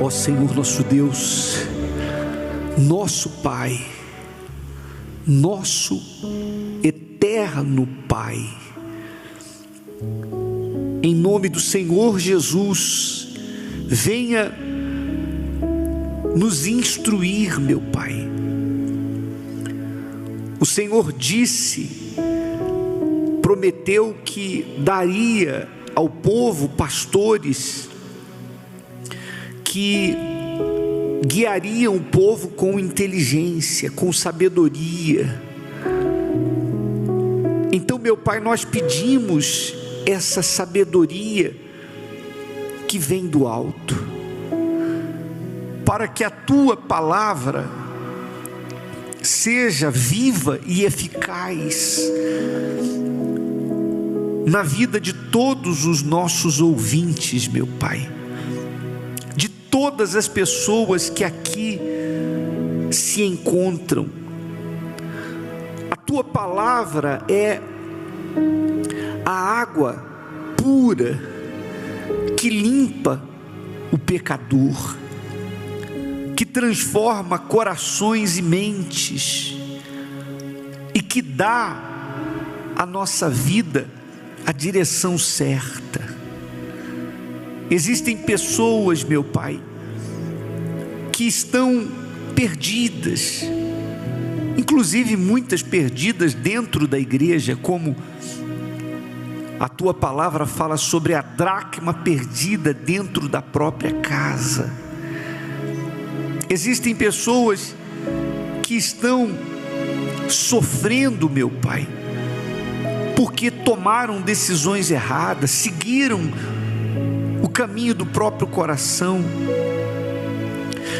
Ó Senhor nosso Deus, nosso Pai, nosso eterno Pai, em nome do Senhor Jesus, venha nos instruir, meu Pai. O Senhor disse, prometeu que daria ao povo pastores que guiariam o povo com inteligência, com sabedoria. Então, meu Pai, nós pedimos essa sabedoria que vem do alto, para que a Tua palavra seja viva e eficaz na vida de todos os nossos ouvintes, meu Pai, de todas as pessoas que aqui se encontram. A Tua palavra é a água pura que limpa o pecador, que transforma corações e mentes, e que dá à nossa vida a direção certa. Existem pessoas, meu Pai, que estão perdidas, inclusive muitas perdidas dentro da igreja, como a Tua palavra fala sobre a dracma perdida dentro da própria casa. Existem pessoas que estão sofrendo, meu Pai, porque tomaram decisões erradas, seguiram o caminho do próprio coração,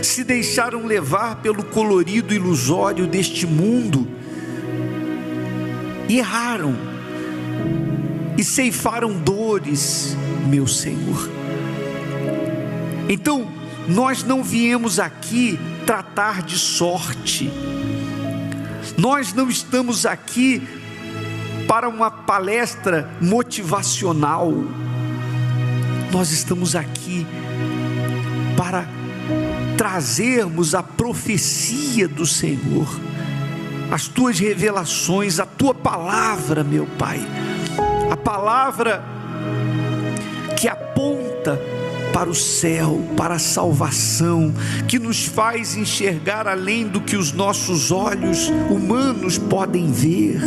se deixaram levar pelo colorido ilusório deste mundo e erraram e ceifaram dores, meu Senhor. Então, nós não viemos aqui tratar de sorte, nós não estamos aqui para uma palestra motivacional, nós estamos aqui para trazermos a profecia do Senhor, as Tuas revelações, a Tua palavra, meu Pai, a palavra que aponta para o céu, para a salvação, que nos faz enxergar além do que os nossos olhos humanos podem ver.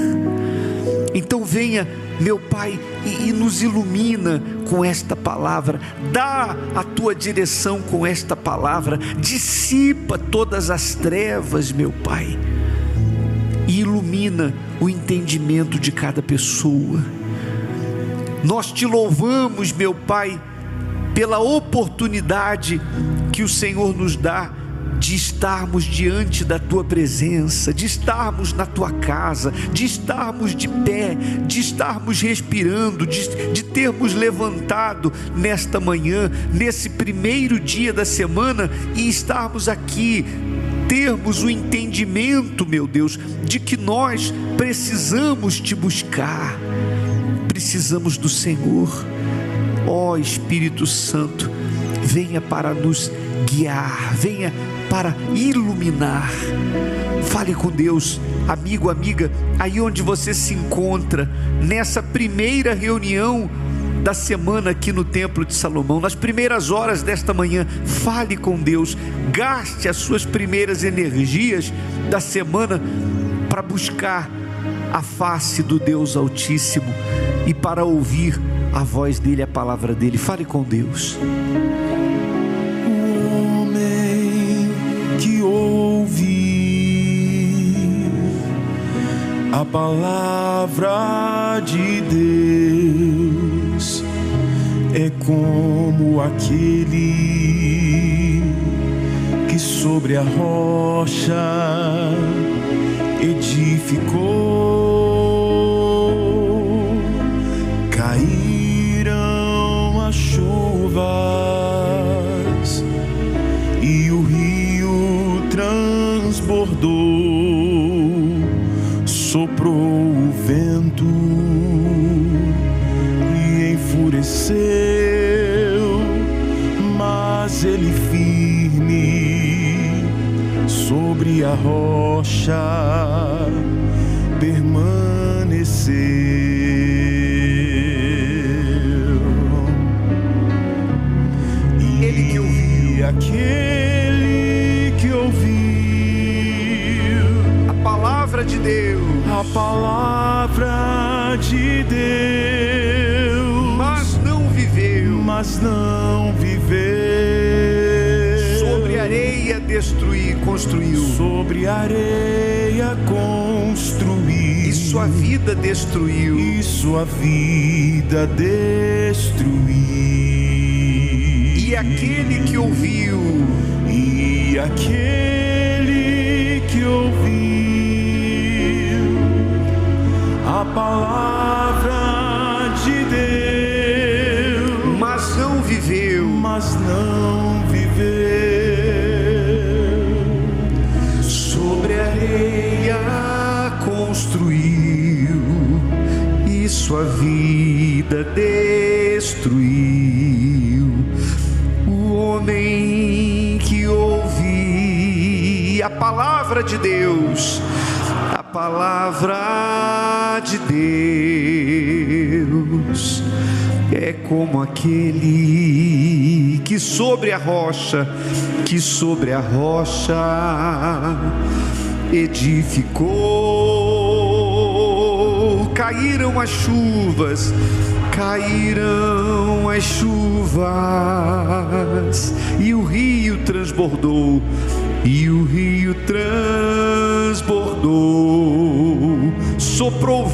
Então venha, meu Pai, e nos ilumina com esta palavra, dá a Tua direção com esta palavra, dissipa todas as trevas, meu Pai, e ilumina o entendimento de cada pessoa. Nós Te louvamos, meu Pai, pela oportunidade que o Senhor nos dá de estarmos diante da Tua presença, de estarmos na Tua casa, de estarmos de pé, de estarmos respirando, de termos levantado nesta manhã, nesse primeiro dia da semana, e estarmos aqui, termos o entendimento, meu Deus, de que nós precisamos Te buscar, precisamos do Senhor. Ó Espírito Santo, venha para nos guiar, venha para iluminar. Fale com Deus, amigo, amiga, aí onde você se encontra, nessa primeira reunião da semana aqui no Templo de Salomão, nas primeiras horas desta manhã. Fale com Deus, gaste as suas primeiras energias da semana para buscar a face do Deus Altíssimo e para ouvir a voz dele, a palavra dele. Fale com Deus. O homem que ouve a palavra de Deus é como aquele que sobre a rocha edificou. Caíram as chuvas e o rio transbordou, soprou o vento e enfureceu, mas ele firme sobre a rocha permaneceu. E aquele que ouviu a palavra de Deus, mas não viveu, sobre areia construiu, sobre areia construiu, e sua vida destruiu, e aquele que ouviu, a palavra de Deus, mas não viveu, sobre areia construiu, e sua vida destruiu. O homem que ouve a palavra de Deus, a palavra de Deus, é como aquele que sobre a rocha edificou. Caíram as chuvas, e o rio transbordou, soprou o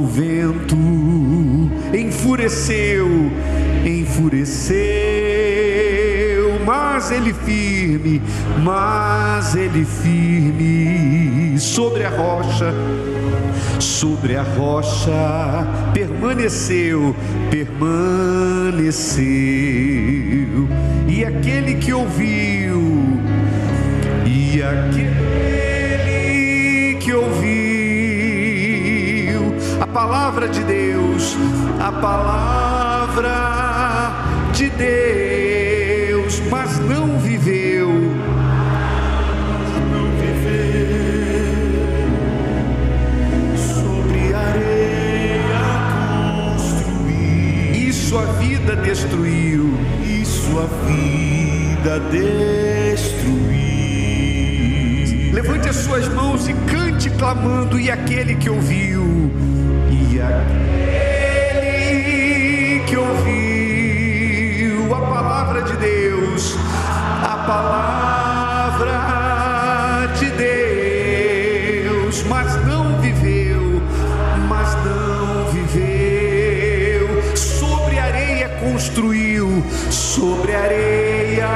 vento, enfureceu, mas ele firme, sobre a rocha permaneceu, e aquele que ouviu, a palavra de Deus, mas não viveu, sobre areia construiu, e sua vida destruiu, Levante as suas mãos e cante clamando: e aquele que ouviu, a palavra de Deus, mas não viveu, sobre areia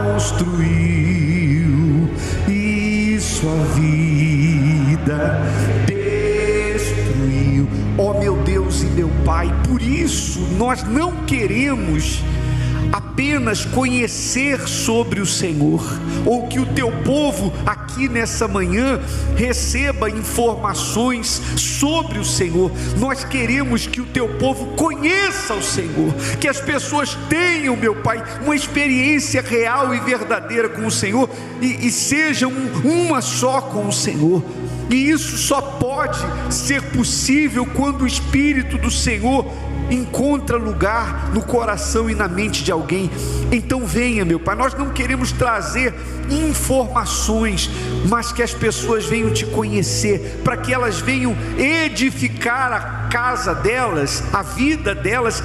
construiu, e sua vida destruiu. Ó meu Deus e meu Pai, por isso nós não queremos apenas conhecer sobre o Senhor, ou que o teu povo aqui nessa manhã receba informações sobre o Senhor. Nós queremos que o teu povo conheça o Senhor, que as pessoas tenham, meu Pai, uma experiência real e verdadeira com o Senhor, e sejam uma só com o Senhor. E isso só pode ser possível quando o Espírito do Senhor encontra lugar no coração e na mente de alguém. Então venha, meu Pai, nós não queremos trazer informações, mas que as pessoas venham te conhecer, para que elas venham edificar a casa delas, a vida delas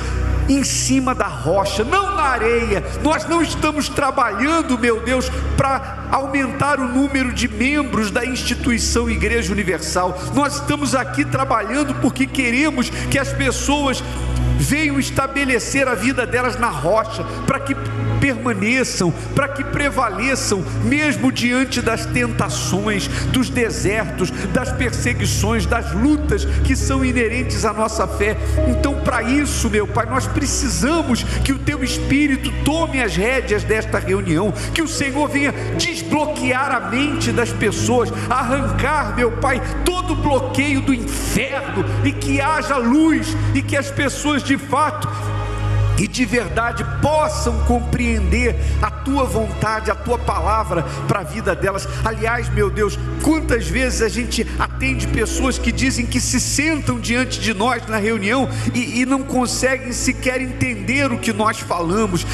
em cima da rocha, não na areia. Nós não estamos trabalhando, meu Deus, para aumentar o número de membros da instituição Igreja Universal. Nós estamos aqui trabalhando porque queremos que as pessoas venham estabelecer a vida delas na rocha, para que permaneçam, para que prevaleçam, mesmo diante das tentações, dos desertos, das perseguições, das lutas que são inerentes à nossa fé. Então, para isso, meu Pai, nós precisamos que o Teu Espírito tome as rédeas desta reunião, que o Senhor venha desbloquear a mente das pessoas, arrancar, meu Pai, todo o bloqueio do inferno, e que haja luz, e que as pessoas de fato e de verdade possam compreender a tua vontade, a tua palavra para a vida delas. Aliás, meu Deus, quantas vezes a gente atende pessoas que dizem que se sentam diante de nós na reunião e não conseguem sequer entender o que nós falamos.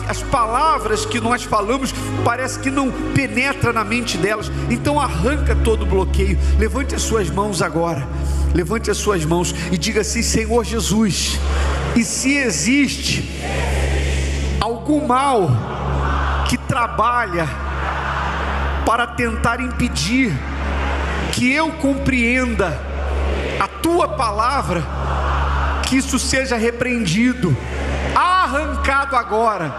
As palavras que nós falamos parece que não penetra na mente delas. Então arranca todo o bloqueio. Levante as suas mãos agora, levante as suas mãos e diga assim: Senhor Jesus, e se existe algum mal que trabalha para tentar impedir que eu compreenda a tua palavra, que isso seja repreendido, arrancado agora.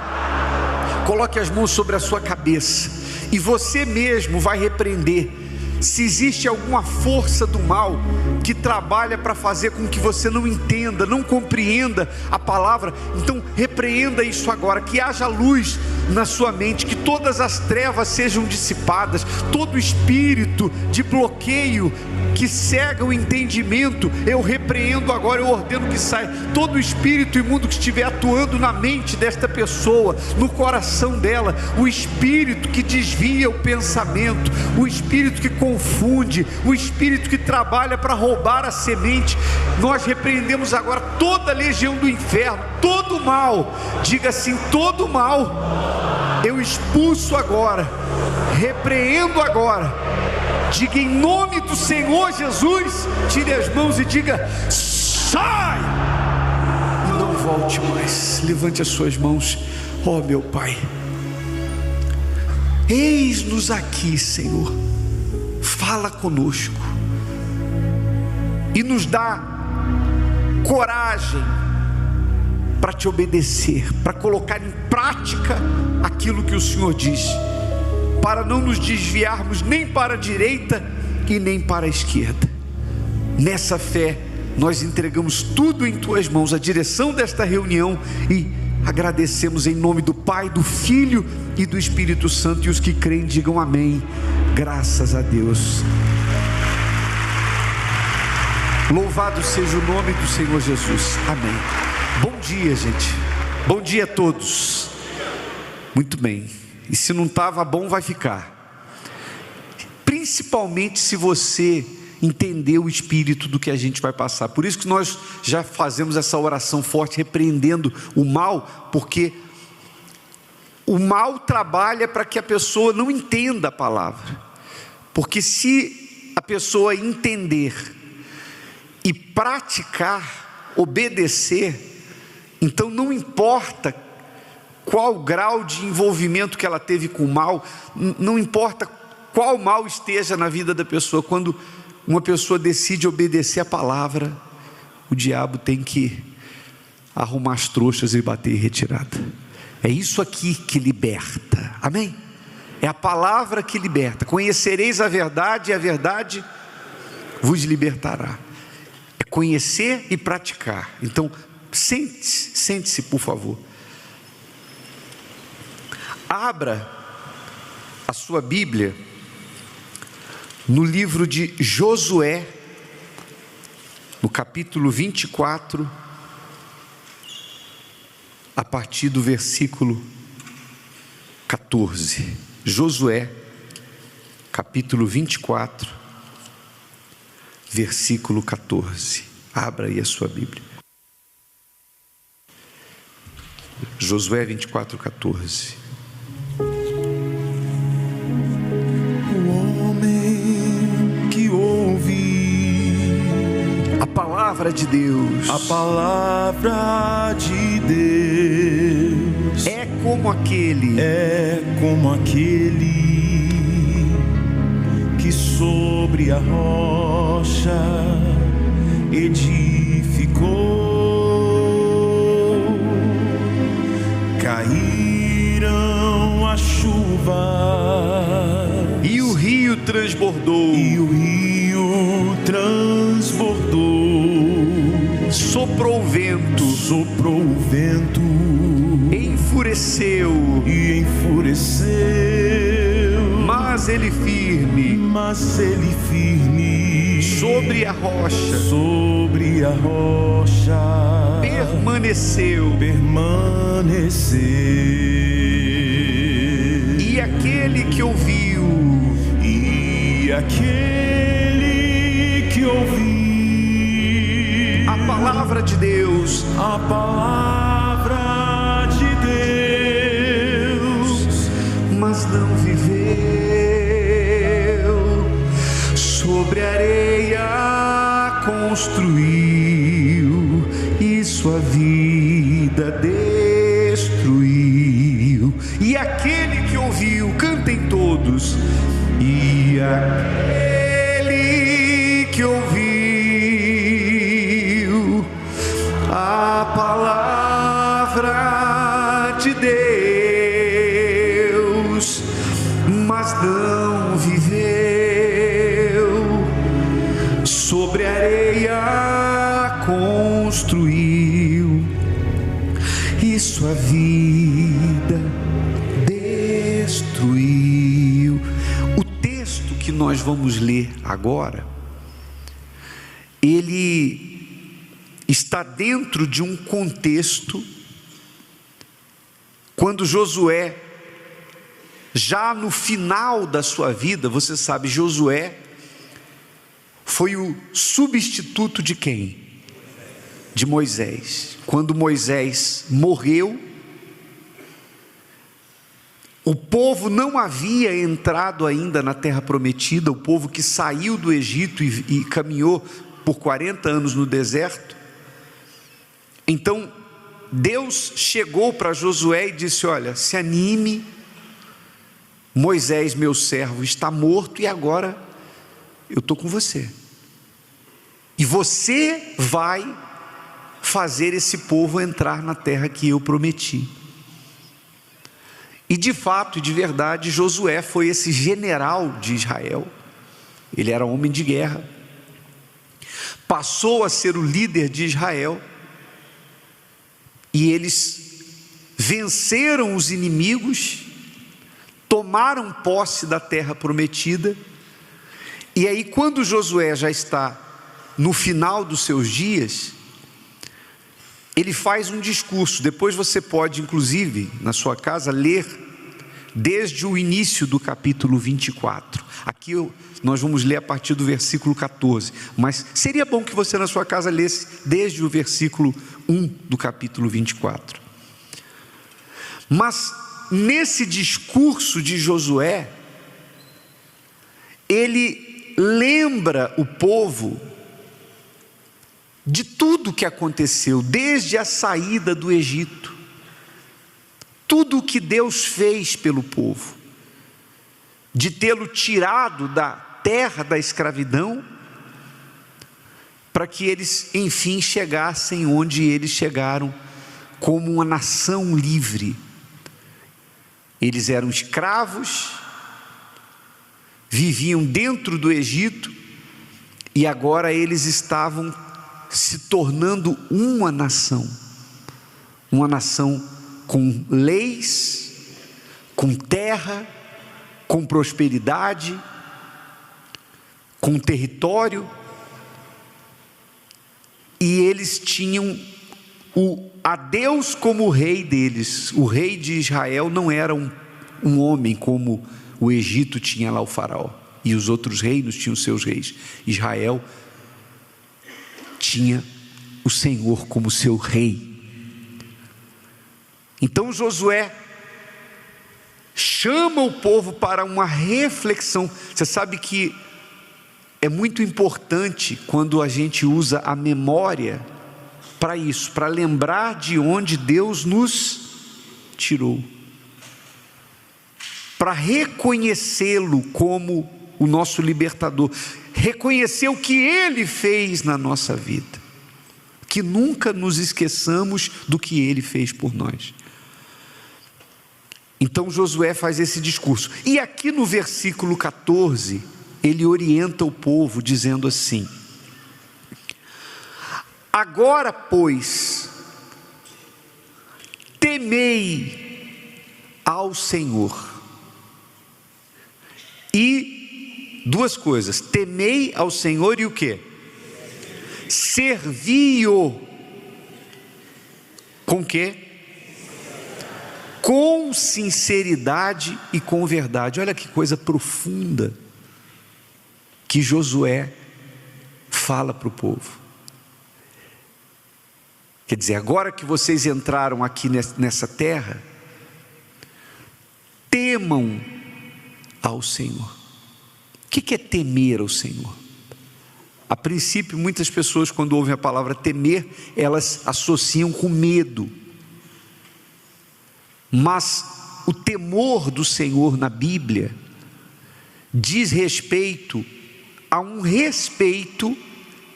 Coloque as mãos sobre a sua cabeça e você mesmo vai repreender. Se existe alguma força do mal que trabalha para fazer com que você não entenda, não compreenda a palavra, então repreenda isso agora. Que haja luz na sua mente, que todas as trevas sejam dissipadas, todo espírito de bloqueio que cega o entendimento, eu repreendo agora, eu ordeno que saia. Todo espírito imundo que estiver atuando na mente desta pessoa, no coração dela, o espírito que desvia o pensamento, o espírito que confunde, o espírito que trabalha para roubar a semente, nós repreendemos agora toda a legião do inferno, todo mal. Diga assim: todo mal eu expulso agora, repreendo agora. Diga em nome do Senhor Jesus, tire as mãos e diga: sai! E não volte mais. Levante as suas mãos. Ó meu Pai, eis-nos aqui, Senhor. Fala conosco e nos dá coragem para te obedecer, para colocar em prática aquilo que o Senhor diz, para não nos desviarmos nem para a direita e nem para a esquerda. Nessa fé nós entregamos tudo em tuas mãos, a direção desta reunião, e agradecemos em nome do Pai, do Filho e do Espírito Santo. E os que creem digam amém. Graças a Deus. Louvado seja o nome do Senhor Jesus. Amém. Bom dia, gente. Bom dia a todos. Muito bem. E se não estava bom, vai ficar. Principalmente se você entender o espírito do que a gente vai passar. Por isso que nós já fazemos essa oração forte, repreendendo o mal, porque o mal trabalha para que a pessoa não entenda a palavra. Porque se a pessoa entender e praticar, obedecer, então não importa qual grau de envolvimento que ela teve com o mal, não importa qual mal esteja na vida da pessoa, quando uma pessoa decide obedecer a palavra, o diabo tem que arrumar as trouxas e bater em retirada. É isso aqui que liberta, amém? É a palavra que liberta. Conhecereis a verdade e a verdade vos libertará. É conhecer e praticar. Então sente-se por favor. Abra a sua Bíblia no livro de Josué, no capítulo 24, a partir do versículo 14. Josué, capítulo 24, versículo 14. Abra aí a sua Bíblia. Josué 24, 14. Palavra de Deus, a palavra de Deus é como aquele que sobre a rocha edificou. Caíram a chuva e o rio transbordou, soprou o vento, enfureceu, mas ele firme, sobre a rocha, permaneceu. E aquele que ouviu, a palavra de Deus, mas não viveu, sobre areia construiu e sua vida destruiu. E aquele que ouviu, cantem todos, e aquele que ouviu a palavra de Deus, mas não viveu, sobre areia construiu e sua vida destruiu. O texto que nós vamos ler agora, ele está dentro de um contexto, quando Josué, já no final da sua vida, você sabe, Josué foi o substituto de quem? De Moisés. Quando Moisés morreu, o povo não havia entrado ainda na terra prometida, o povo que saiu do Egito e caminhou por 40 anos no deserto. Então Deus chegou para Josué e disse: olha, se anime, Moisés meu servo está morto e agora eu estou com você, e você vai fazer esse povo entrar na terra que eu prometi. E de fato e de verdade, Josué foi esse general de Israel. Ele era homem de guerra, passou a ser o líder de Israel, e eles venceram os inimigos, tomaram posse da terra prometida. E aí, quando Josué já está no final dos seus dias, ele faz um discurso. Depois você pode, inclusive, na sua casa, ler desde o início do capítulo 24. Aqui nós vamos ler a partir do versículo 14, mas seria bom que você na sua casa lesse desde o versículo 1 do capítulo 24. Mas nesse discurso de Josué, ele lembra o povo de tudo que aconteceu, desde a saída do Egito, tudo o que Deus fez pelo povo, de tê-lo tirado da terra da escravidão, para que eles enfim chegassem onde eles chegaram, como uma nação livre. Eles eram escravos, viviam dentro do Egito, e agora eles estavam se tornando uma nação com leis, com terra, com prosperidade, com território. E eles tinham a Deus como o rei deles. O rei de Israel não era um homem como o Egito tinha lá o faraó, e os outros reinos tinham seus reis. Israel tinha o Senhor como seu rei. Então Josué chama o povo para uma reflexão. Você sabe que é muito importante quando a gente usa a memória para isso, para lembrar de onde Deus nos tirou, para reconhecê-lo como o nosso libertador, reconhecer o que Ele fez na nossa vida, que nunca nos esqueçamos do que Ele fez por nós. Então Josué faz esse discurso, e aqui no versículo 14, ele orienta o povo dizendo assim: agora pois, temei ao Senhor. E duas coisas: temei ao Senhor e o quê? Servi-o. Com quê? Com sinceridade e com verdade. Olha que coisa profunda que Josué fala para o povo. Quer dizer, agora que vocês entraram aqui nessa terra, temam ao Senhor. O que é temer ao Senhor? A princípio, muitas pessoas, quando ouvem a palavra temer, elas associam com medo. Mas o temor do Senhor na Bíblia diz respeito a um respeito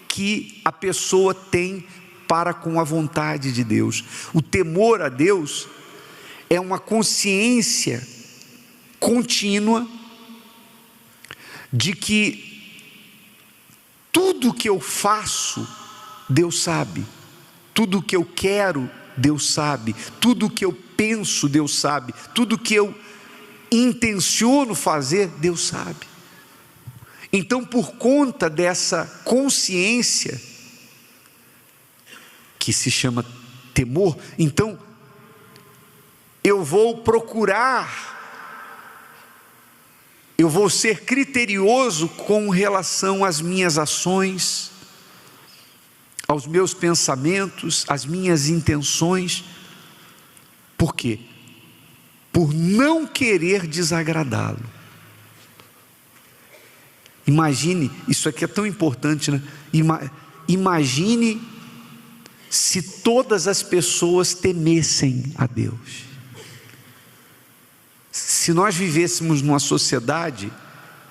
que a pessoa tem para com a vontade de Deus. O temor a Deus é uma consciência contínua de que tudo que eu faço, Deus sabe. Tudo que eu quero, Deus sabe. Tudo que eu penso, Deus sabe. Tudo que eu intenciono fazer, Deus sabe. Então, por conta dessa consciência, que se chama temor, então, eu vou procurar, eu vou ser criterioso com relação às minhas ações, aos meus pensamentos, às minhas intenções. Por quê? Por não querer desagradá-lo. Imagine, isso aqui é tão importante, né? Imagine se todas as pessoas temessem a Deus. Se nós vivêssemos numa sociedade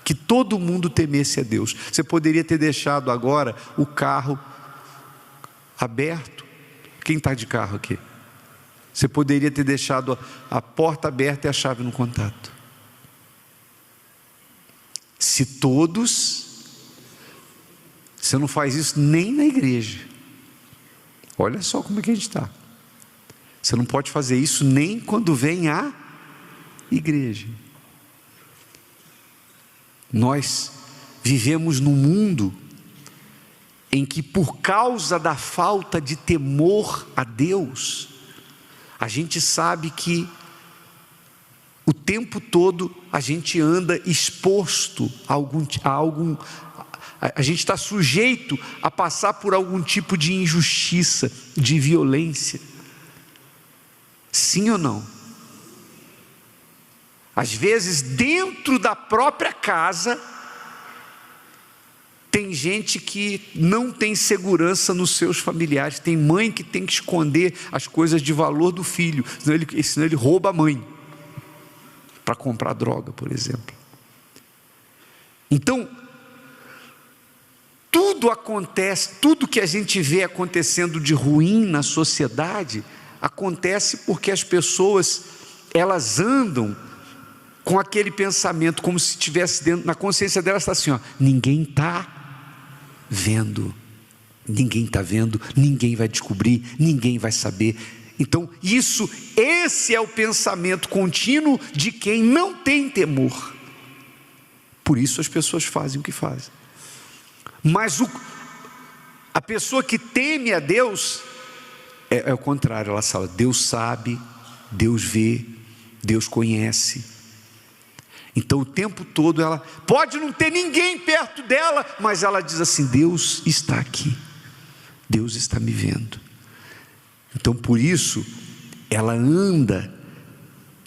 que todo mundo temesse a Deus, você poderia ter deixado agora o carro aberto. Quem está de carro aqui? Você poderia ter deixado a porta aberta e a chave no contato. Se todos, você não faz isso nem na igreja. Olha só como é que a gente está. Você não pode fazer isso nem quando vem a igreja. Nós vivemos num mundo em que, por causa da falta de temor a Deus, a gente sabe que o tempo todo a gente anda exposto a gente está sujeito a passar por algum tipo de injustiça, de violência. Sim ou não? Às vezes, dentro da própria casa, tem gente que não tem segurança nos seus familiares. Tem mãe que tem que esconder as coisas de valor do filho, senão ele rouba a mãe para comprar droga, por exemplo. Então, tudo acontece, tudo que a gente vê acontecendo de ruim na sociedade, acontece porque as pessoas, elas andam com aquele pensamento, como se estivesse dentro, na consciência delas está assim, ó, ninguém está vendo, ninguém vai descobrir, ninguém vai saber. Então esse é o pensamento contínuo de quem não tem temor. Por isso as pessoas fazem o que fazem. Mas a pessoa que teme a Deus é o contrário. Ela fala, Deus sabe, Deus vê, Deus conhece. Então o tempo todo ela pode não ter ninguém perto dela, mas ela diz assim, Deus está aqui, Deus está me vendo. Então por isso ela anda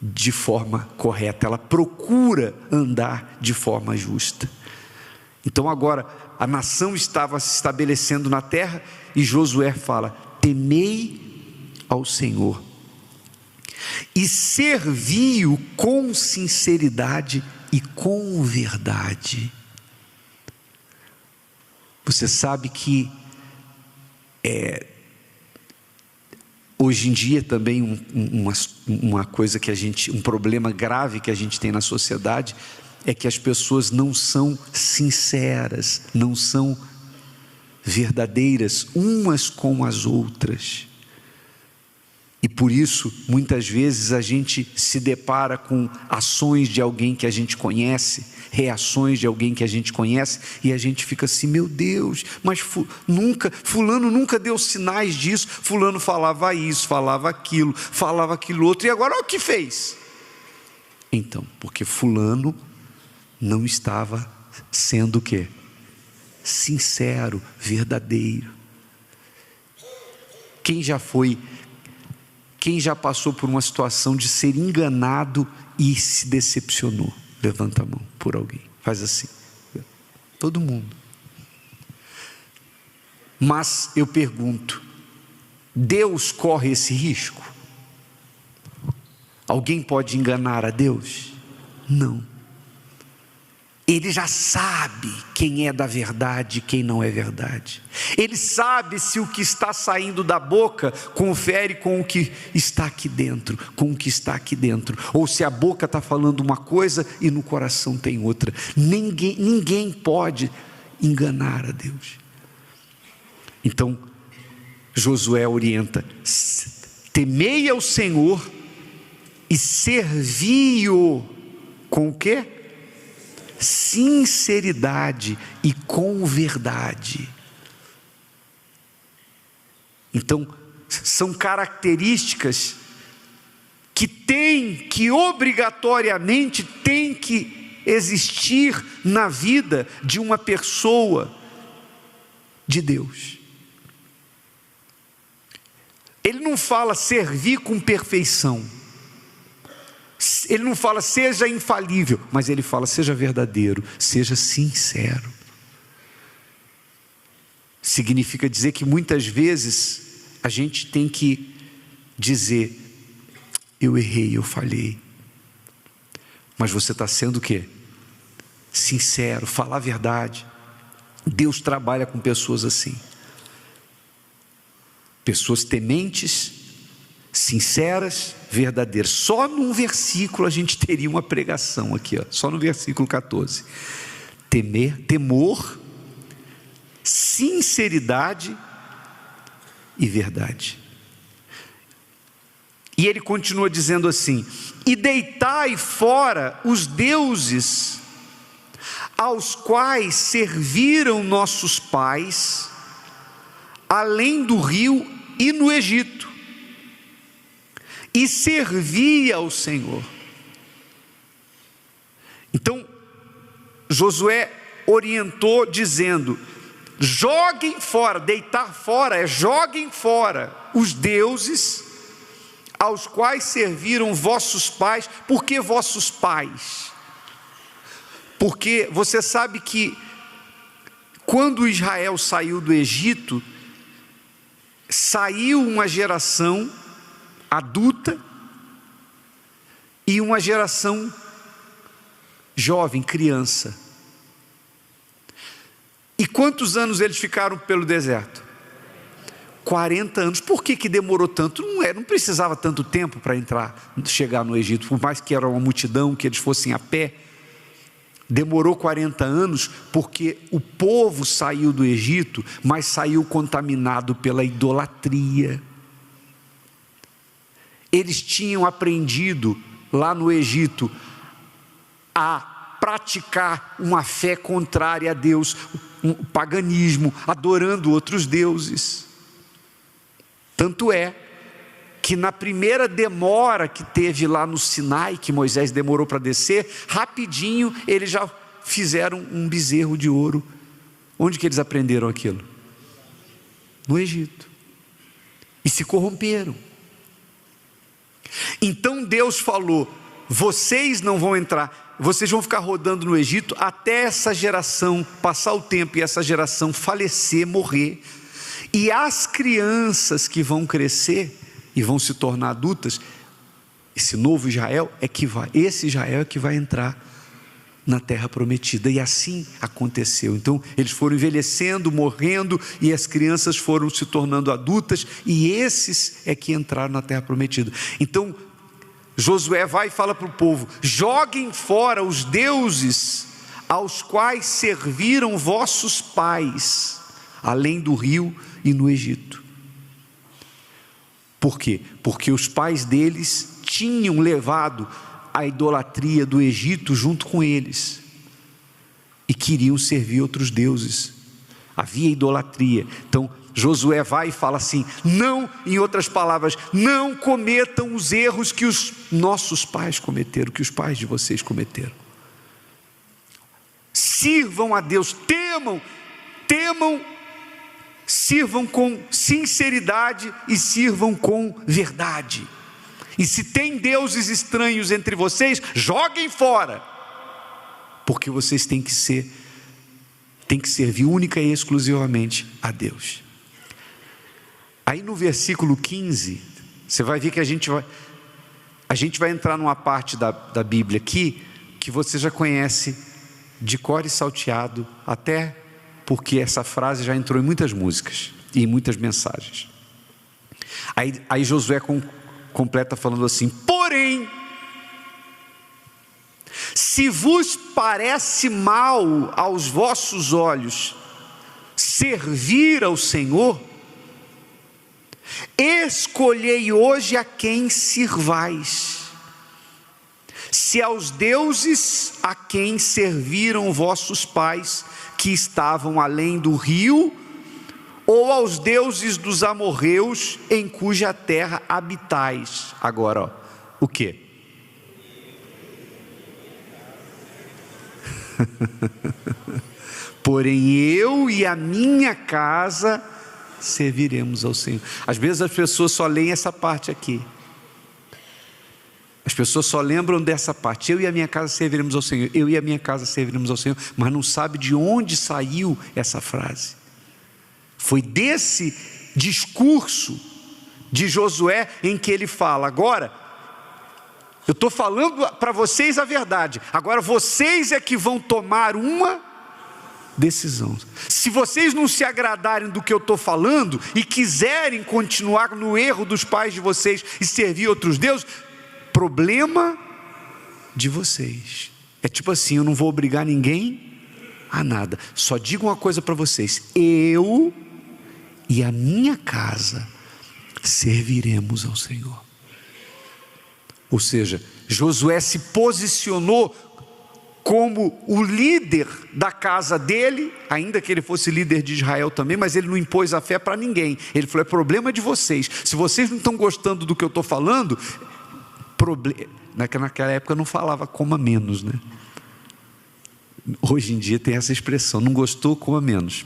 de forma correta, ela procura andar de forma justa. Então agora a nação estava se estabelecendo na terra e Josué fala, temei ao Senhor e servi-o com sinceridade e com verdade. Você sabe que hoje em dia também uma coisa que um problema grave que a gente tem na sociedade é que as pessoas não são sinceras, não são verdadeiras umas com as outras. E por isso, muitas vezes a gente se depara com ações de alguém que a gente conhece, reações de alguém que a gente conhece, e a gente fica assim: meu Deus, mas fulano nunca deu sinais disso, fulano falava isso, falava aquilo outro, e agora olha o que fez. Então, porque fulano não estava sendo o quê? Sincero, verdadeiro. Quem já passou por uma situação de ser enganado e se decepcionou? Levanta a mão por alguém, faz assim. Todo mundo. Mas eu pergunto, Deus corre esse risco? Alguém pode enganar a Deus? Não. Ele já sabe quem é da verdade e quem não é verdade. Ele sabe se o que está saindo da boca confere com o que está aqui dentro, ou se a boca está falando uma coisa e no coração tem outra. Ninguém pode enganar a Deus. Então, Josué orienta: temei ao Senhor e servi-o com o quê? Sinceridade e com verdade. Então, são características que obrigatoriamente tem que existir na vida de uma pessoa de Deus. Ele não fala servir com perfeição, ele não fala seja infalível, mas ele fala seja verdadeiro, seja sincero. Significa dizer que muitas vezes a gente tem que dizer: eu errei, eu falhei, mas você está sendo o quê? Sincero, falar a verdade. Deus trabalha com pessoas assim, pessoas tementes, sinceras, verdadeiras. Só num versículo a gente teria uma pregação aqui, ó, só no versículo 14. Temor, sinceridade e verdade. E ele continua dizendo assim: e deitai fora os deuses aos quais serviram nossos pais, além do rio e no Egito, e servia ao Senhor. Então, Josué orientou dizendo: joguem fora, deitar fora é joguem fora os deuses aos quais serviram vossos pais. Por que vossos pais? Porque você sabe que quando Israel saiu do Egito, saiu uma geração adulta e uma geração jovem, criança. E quantos anos eles ficaram pelo deserto? 40 anos. Por que demorou tanto? Não precisava tanto tempo para chegar no Egito, por mais que era uma multidão, que eles fossem a pé. Demorou 40 anos porque o povo saiu do Egito, mas saiu contaminado pela idolatria. Eles tinham aprendido lá no Egito a praticar uma fé contrária a Deus, um paganismo, adorando outros deuses. Tanto é que na primeira demora que teve lá no Sinai, que Moisés demorou para descer, rapidinho eles já fizeram um bezerro de ouro. Onde que eles aprenderam aquilo? No Egito. E se corromperam. Então Deus falou: vocês não vão entrar, vocês vão ficar rodando no Egito até essa geração passar o tempo e essa geração falecer, morrer. E as crianças que vão crescer e vão se tornar adultas, esse novo Israel esse Israel é que vai entrar na terra prometida. E assim aconteceu. Então eles foram envelhecendo, morrendo, e as crianças foram se tornando adultas, e esses é que entraram na terra prometida. Então Josué vai e fala para o povo: joguem fora os deuses aos quais serviram vossos pais, além do rio e no Egito. Por quê? Porque os pais deles tinham levado a idolatria do Egito junto com eles e queriam servir outros deuses. Havia idolatria. Então Josué vai e fala assim: não, em outras palavras, não cometam os erros que os nossos pais cometeram, que os pais de vocês cometeram. Sirvam a Deus, temam, sirvam com sinceridade e sirvam com verdade. E se tem deuses estranhos entre vocês, joguem fora, porque vocês têm que servir única e exclusivamente a Deus. Aí no versículo 15, você vai ver que a gente vai entrar numa parte da Bíblia aqui, que você já conhece de cor e salteado, até porque essa frase já entrou em muitas músicas e em muitas mensagens. Aí Josué completa falando assim: porém, se vos parece mal aos vossos olhos servir ao Senhor, escolhei hoje a quem sirvais, se aos deuses a quem serviram vossos pais, que estavam além do rio, ou aos deuses dos amorreus, em cuja terra habitais. Agora, o quê? Porém eu e a minha casa serviremos ao Senhor. Às vezes as pessoas só leem essa parte aqui. As pessoas só lembram dessa parte: eu e a minha casa serviremos ao Senhor, eu e a minha casa serviremos ao Senhor, mas não sabe de onde saiu essa frase. Foi desse discurso de Josué em que ele fala: agora, eu estou falando para vocês a verdade, agora vocês é que vão tomar uma decisão. Se vocês não se agradarem do que eu estou falando e quiserem continuar no erro dos pais de vocês e servir outros deuses, problema de vocês. É tipo assim: eu não vou obrigar ninguém a nada, só digo uma coisa para vocês: eu e a minha casa serviremos ao Senhor. Ou seja, Josué se posicionou como o líder da casa dele, ainda que ele fosse líder de Israel também, mas ele não impôs a fé para ninguém. Ele falou: é problema de vocês, se vocês não estão gostando do que eu estou falando, naquela época não falava coma menos, né? Hoje em dia tem essa expressão: não gostou, coma menos.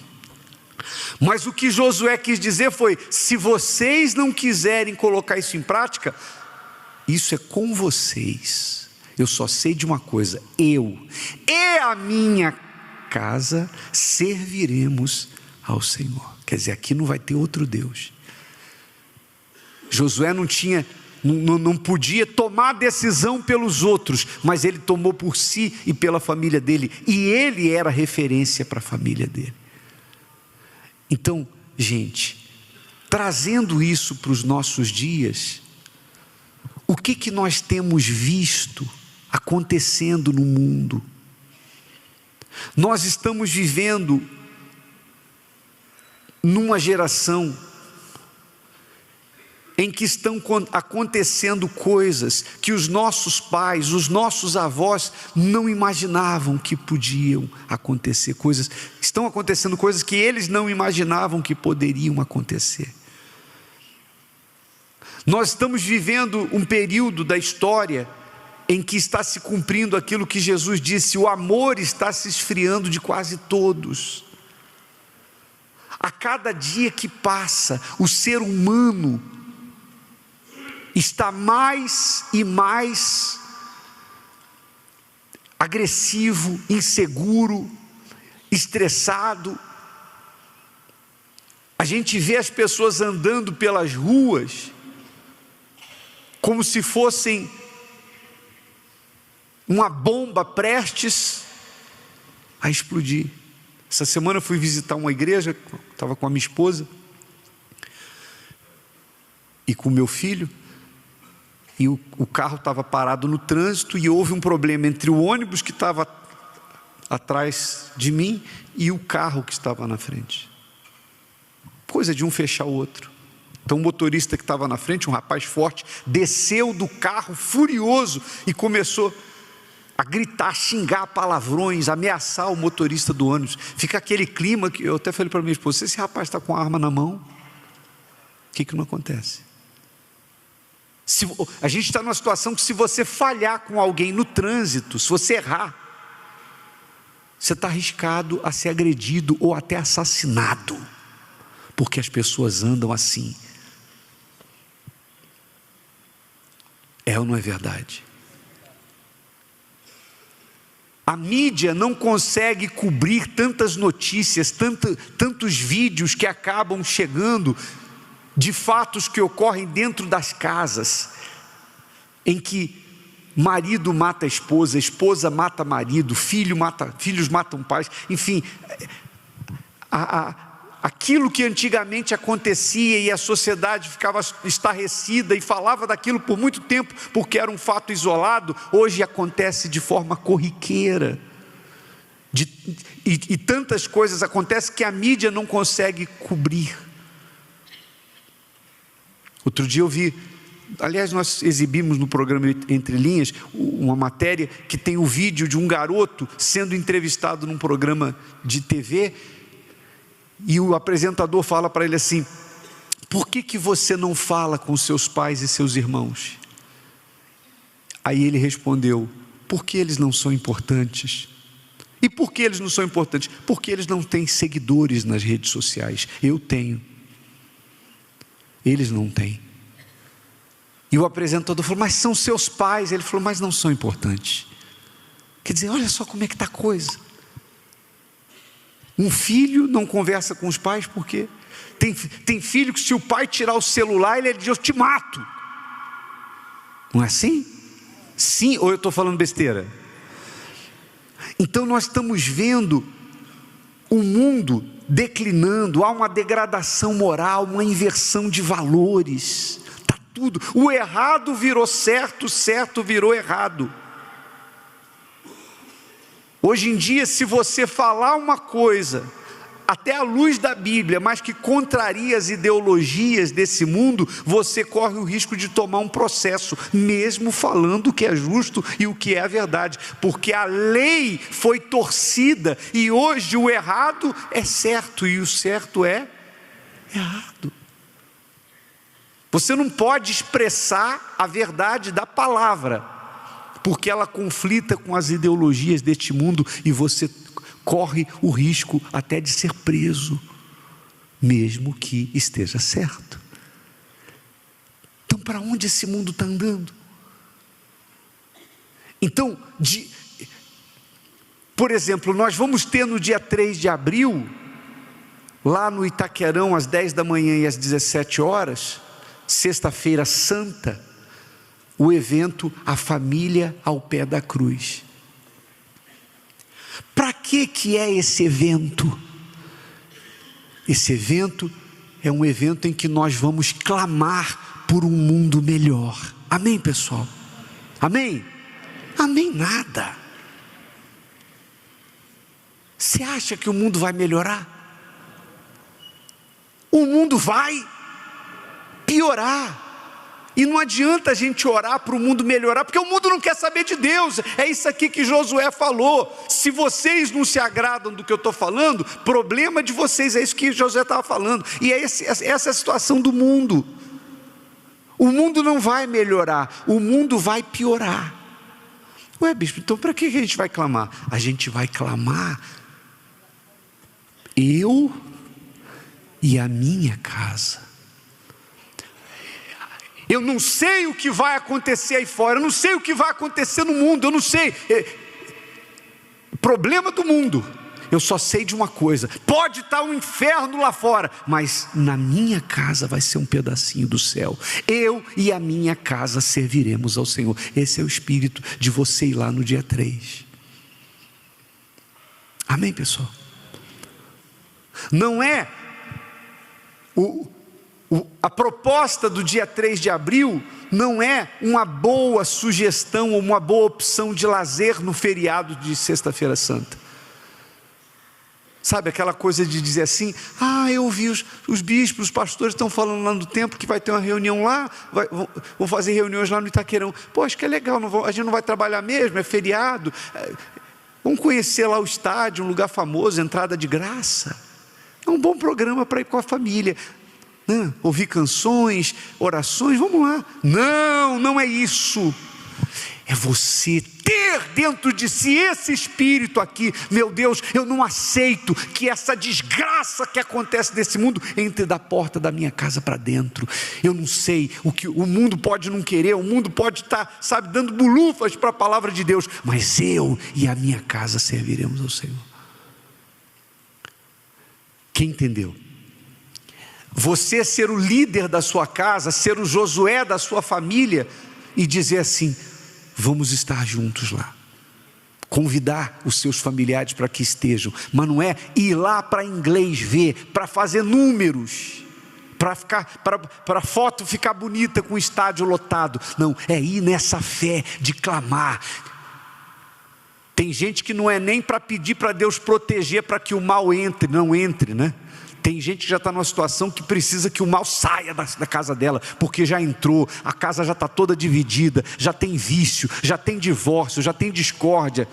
Mas o que Josué quis dizer foi: se vocês não quiserem colocar isso em prática, isso é com vocês. Eu só sei de uma coisa: eu e a minha casa serviremos ao Senhor. Quer dizer, aqui não vai ter outro Deus. Josué não podia tomar decisão pelos outros, mas ele tomou por si e pela família dele, e ele era referência para a família dele. Então, gente, trazendo isso para os nossos dias, o que nós temos visto acontecendo no mundo? Nós estamos vivendo numa geração em que estão acontecendo coisas que os nossos pais, os nossos avós não imaginavam que podiam acontecer. Estão acontecendo coisas que eles não imaginavam que poderiam acontecer. Nós estamos vivendo um período da história em que está se cumprindo aquilo que Jesus disse: o amor está se esfriando de quase todos. A cada dia que passa, o ser humano está mais e mais agressivo, inseguro, estressado. A gente vê as pessoas andando pelas ruas como se fossem uma bomba prestes a explodir. Essa semana eu fui visitar uma igreja, estava com a minha esposa e com o meu filho, e o carro estava parado no trânsito, e houve um problema entre o ônibus que estava atrás de mim e o carro que estava na frente. Coisa de um fechar o outro. Então o motorista que estava na frente, um rapaz forte, desceu do carro furioso e começou a gritar, xingar palavrões, ameaçar o motorista do ônibus. Fica aquele clima que eu até falei para minha esposa: se esse rapaz está com a arma na mão, o que não acontece? A gente está numa situação que, se você falhar com alguém no trânsito, se você errar, você está arriscado a ser agredido ou até assassinado, porque as pessoas andam assim. É ou não é verdade? A mídia não consegue cobrir tantas notícias, tantos vídeos que acabam chegando de fatos que ocorrem dentro das casas, em que marido mata a esposa mata marido, filhos matam pais, enfim, aquilo que antigamente acontecia e a sociedade ficava estarrecida e falava daquilo por muito tempo, porque era um fato isolado, hoje acontece de forma corriqueira, e tantas coisas acontecem que a mídia não consegue cobrir. Outro dia eu vi, aliás, nós exibimos no programa Entre Linhas uma matéria que tem o vídeo de um garoto sendo entrevistado num programa de TV, e o apresentador fala para ele assim: por que você não fala com seus pais e seus irmãos? Aí ele respondeu: porque eles não são importantes. E por que eles não são importantes? Porque eles não têm seguidores nas redes sociais. Eu tenho. Eles não têm. E o apresentador falou: mas são seus pais. Ele falou: mas não são importantes. Quer dizer, olha só como é que está a coisa. Um filho não conversa com os pais porque tem filho que, se o pai tirar o celular, ele diz: eu te mato. Não é assim? Sim, ou eu estou falando besteira? Então nós estamos vendo o mundo declinando, há uma degradação moral, uma inversão de valores, está tudo, o errado virou certo, certo virou errado. Hoje em dia, se você falar uma coisa, até à luz da Bíblia, mas que contraria as ideologias desse mundo, você corre o risco de tomar um processo, mesmo falando o que é justo e o que é a verdade, porque a lei foi torcida, e hoje o errado é certo e o certo é errado. Você não pode expressar a verdade da palavra, porque ela conflita com as ideologias deste mundo, e você corre o risco até de ser preso, mesmo que esteja certo. Então, para onde esse mundo está andando? Então, por exemplo, nós vamos ter no dia 3 de abril, lá no Itaquerão, às 10 da manhã e às 17 horas, sexta-feira santa, o evento A Família ao Pé da Cruz. Para que é esse evento? Esse evento é um evento em que nós vamos clamar por um mundo melhor. Amém, pessoal? Amém? Amém nada. Você acha que o mundo vai melhorar? O mundo vai piorar. E não adianta a gente orar para o mundo melhorar, porque o mundo não quer saber de Deus. É isso aqui que Josué falou: se vocês não se agradam do que eu estou falando, problema de vocês. É isso que Josué estava falando. E essa é a situação do mundo. O mundo não vai melhorar, o mundo vai piorar. Ué, bispo, então para que a gente vai clamar? A gente vai clamar: eu e a minha casa. Eu não sei o que vai acontecer aí fora, eu não sei o que vai acontecer no mundo, eu não sei. Problema do mundo, eu só sei de uma coisa: pode estar um inferno lá fora, mas na minha casa vai ser um pedacinho do céu. Eu e a minha casa serviremos ao Senhor. Esse é o espírito de você ir lá no dia 3. Amém, pessoal? Não é a proposta do dia 3 de abril não é uma boa sugestão ou uma boa opção de lazer no feriado de Sexta-feira Santa. Sabe, aquela coisa de dizer assim, eu ouvi os bispos, os pastores estão falando lá no templo que vai ter uma reunião lá, vão fazer reuniões lá no Itaquerão. Pô, acho que é legal, a gente não vai trabalhar mesmo, é feriado. Vamos conhecer lá o estádio, um lugar famoso, entrada de graça. É um bom programa para ir com a família. Ouvir canções, orações, vamos lá. Não é isso. É você ter dentro de si esse espírito aqui. Meu Deus, eu não aceito que essa desgraça que acontece nesse mundo entre da porta da minha casa para dentro. Eu não sei o que o mundo pode não querer, o mundo pode estar, dando bulufas para a palavra de Deus, mas eu e a minha casa serviremos ao Senhor. Quem entendeu? Você ser o líder da sua casa, ser o Josué da sua família e dizer assim, vamos estar juntos lá. Convidar os seus familiares para que estejam, mas não é ir lá para inglês ver, para fazer números, para a foto ficar bonita com o estádio lotado. Não, é ir nessa fé de clamar. Tem gente que não é nem para pedir para Deus proteger para que o mal não entre, né? Tem gente que já está numa situação que precisa que o mal saia da casa dela, porque já entrou, a casa já está toda dividida, já tem vício, já tem divórcio, já tem discórdia.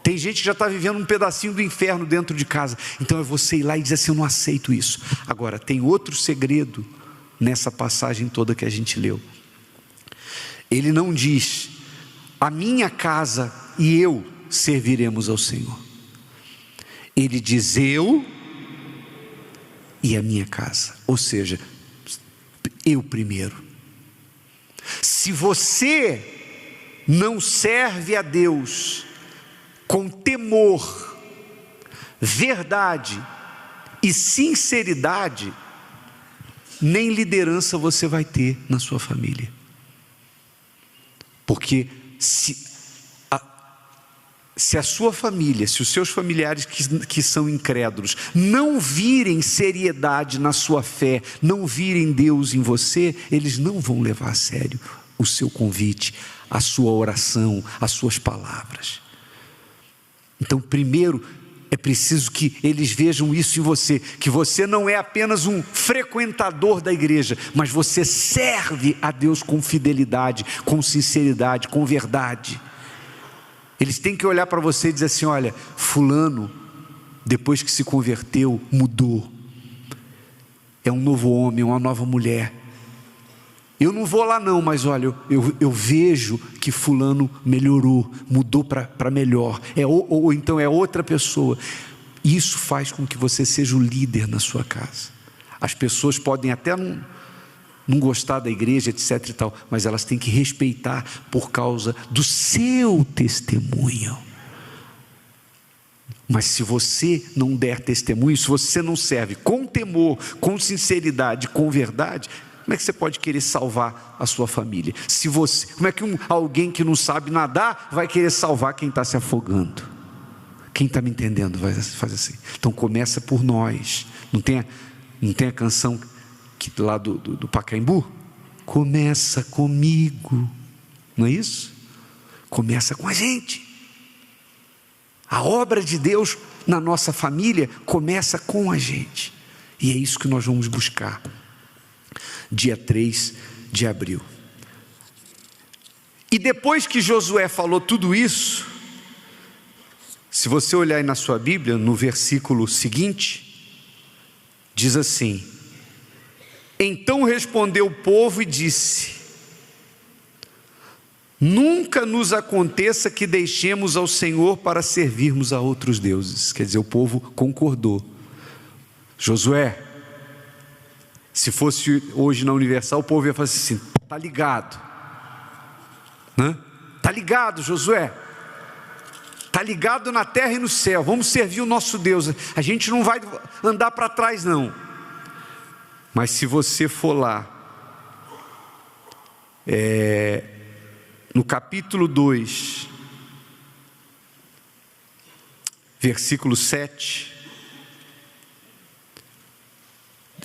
Tem gente que já está vivendo um pedacinho do inferno dentro de casa. Então é você ir lá e dizer assim, eu não aceito isso. Agora, tem outro segredo nessa passagem toda que a gente leu. Ele não diz, a minha casa e eu serviremos ao Senhor. Ele diz, eu e a minha casa, ou seja, eu primeiro. Se você não serve a Deus com temor, verdade e sinceridade, nem liderança você vai ter na sua família. Porque se a sua família, se os seus familiares que são incrédulos não virem seriedade na sua fé, não virem Deus em você, eles não vão levar a sério o seu convite, a sua oração, as suas palavras. Então, primeiro, é preciso que eles vejam isso em você, que você não é apenas um frequentador da igreja, mas você serve a Deus com fidelidade, com sinceridade, com verdade. Eles têm que olhar para você e dizer assim, olha, fulano, depois que se converteu, mudou. É um novo homem, uma nova mulher. Eu não vou lá não, mas olha, eu vejo que fulano melhorou, mudou para melhor. Ou então é outra pessoa. Isso faz com que você seja o líder na sua casa. As pessoas podem até não gostar da igreja, etc e tal, mas elas têm que respeitar por causa do seu testemunho. Mas se você não der testemunho, se você não serve com temor, com sinceridade, com verdade, como é que você pode querer salvar a sua família? Como é que alguém que não sabe nadar vai querer salvar quem está se afogando? Quem está me entendendo vai fazer assim. Então começa por nós. Não tem a canção lá do Pacaembu? Começa comigo. Não é isso? Começa com a gente. A obra de Deus na nossa família começa com a gente. E é isso que nós vamos buscar. Dia 3 de abril. E depois que Josué falou tudo isso, se você olhar aí na sua Bíblia, no versículo seguinte, diz assim: então respondeu o povo e disse: nunca nos aconteça que deixemos ao Senhor para servirmos a outros deuses. Quer dizer, o povo concordou. Josué, se fosse hoje na Universal, o povo ia falar assim: está ligado, né? Está ligado, Josué, está ligado na terra e no céu, vamos servir o nosso Deus, a gente não vai andar para trás não. Mas se você for lá, no capítulo 2, versículo 7,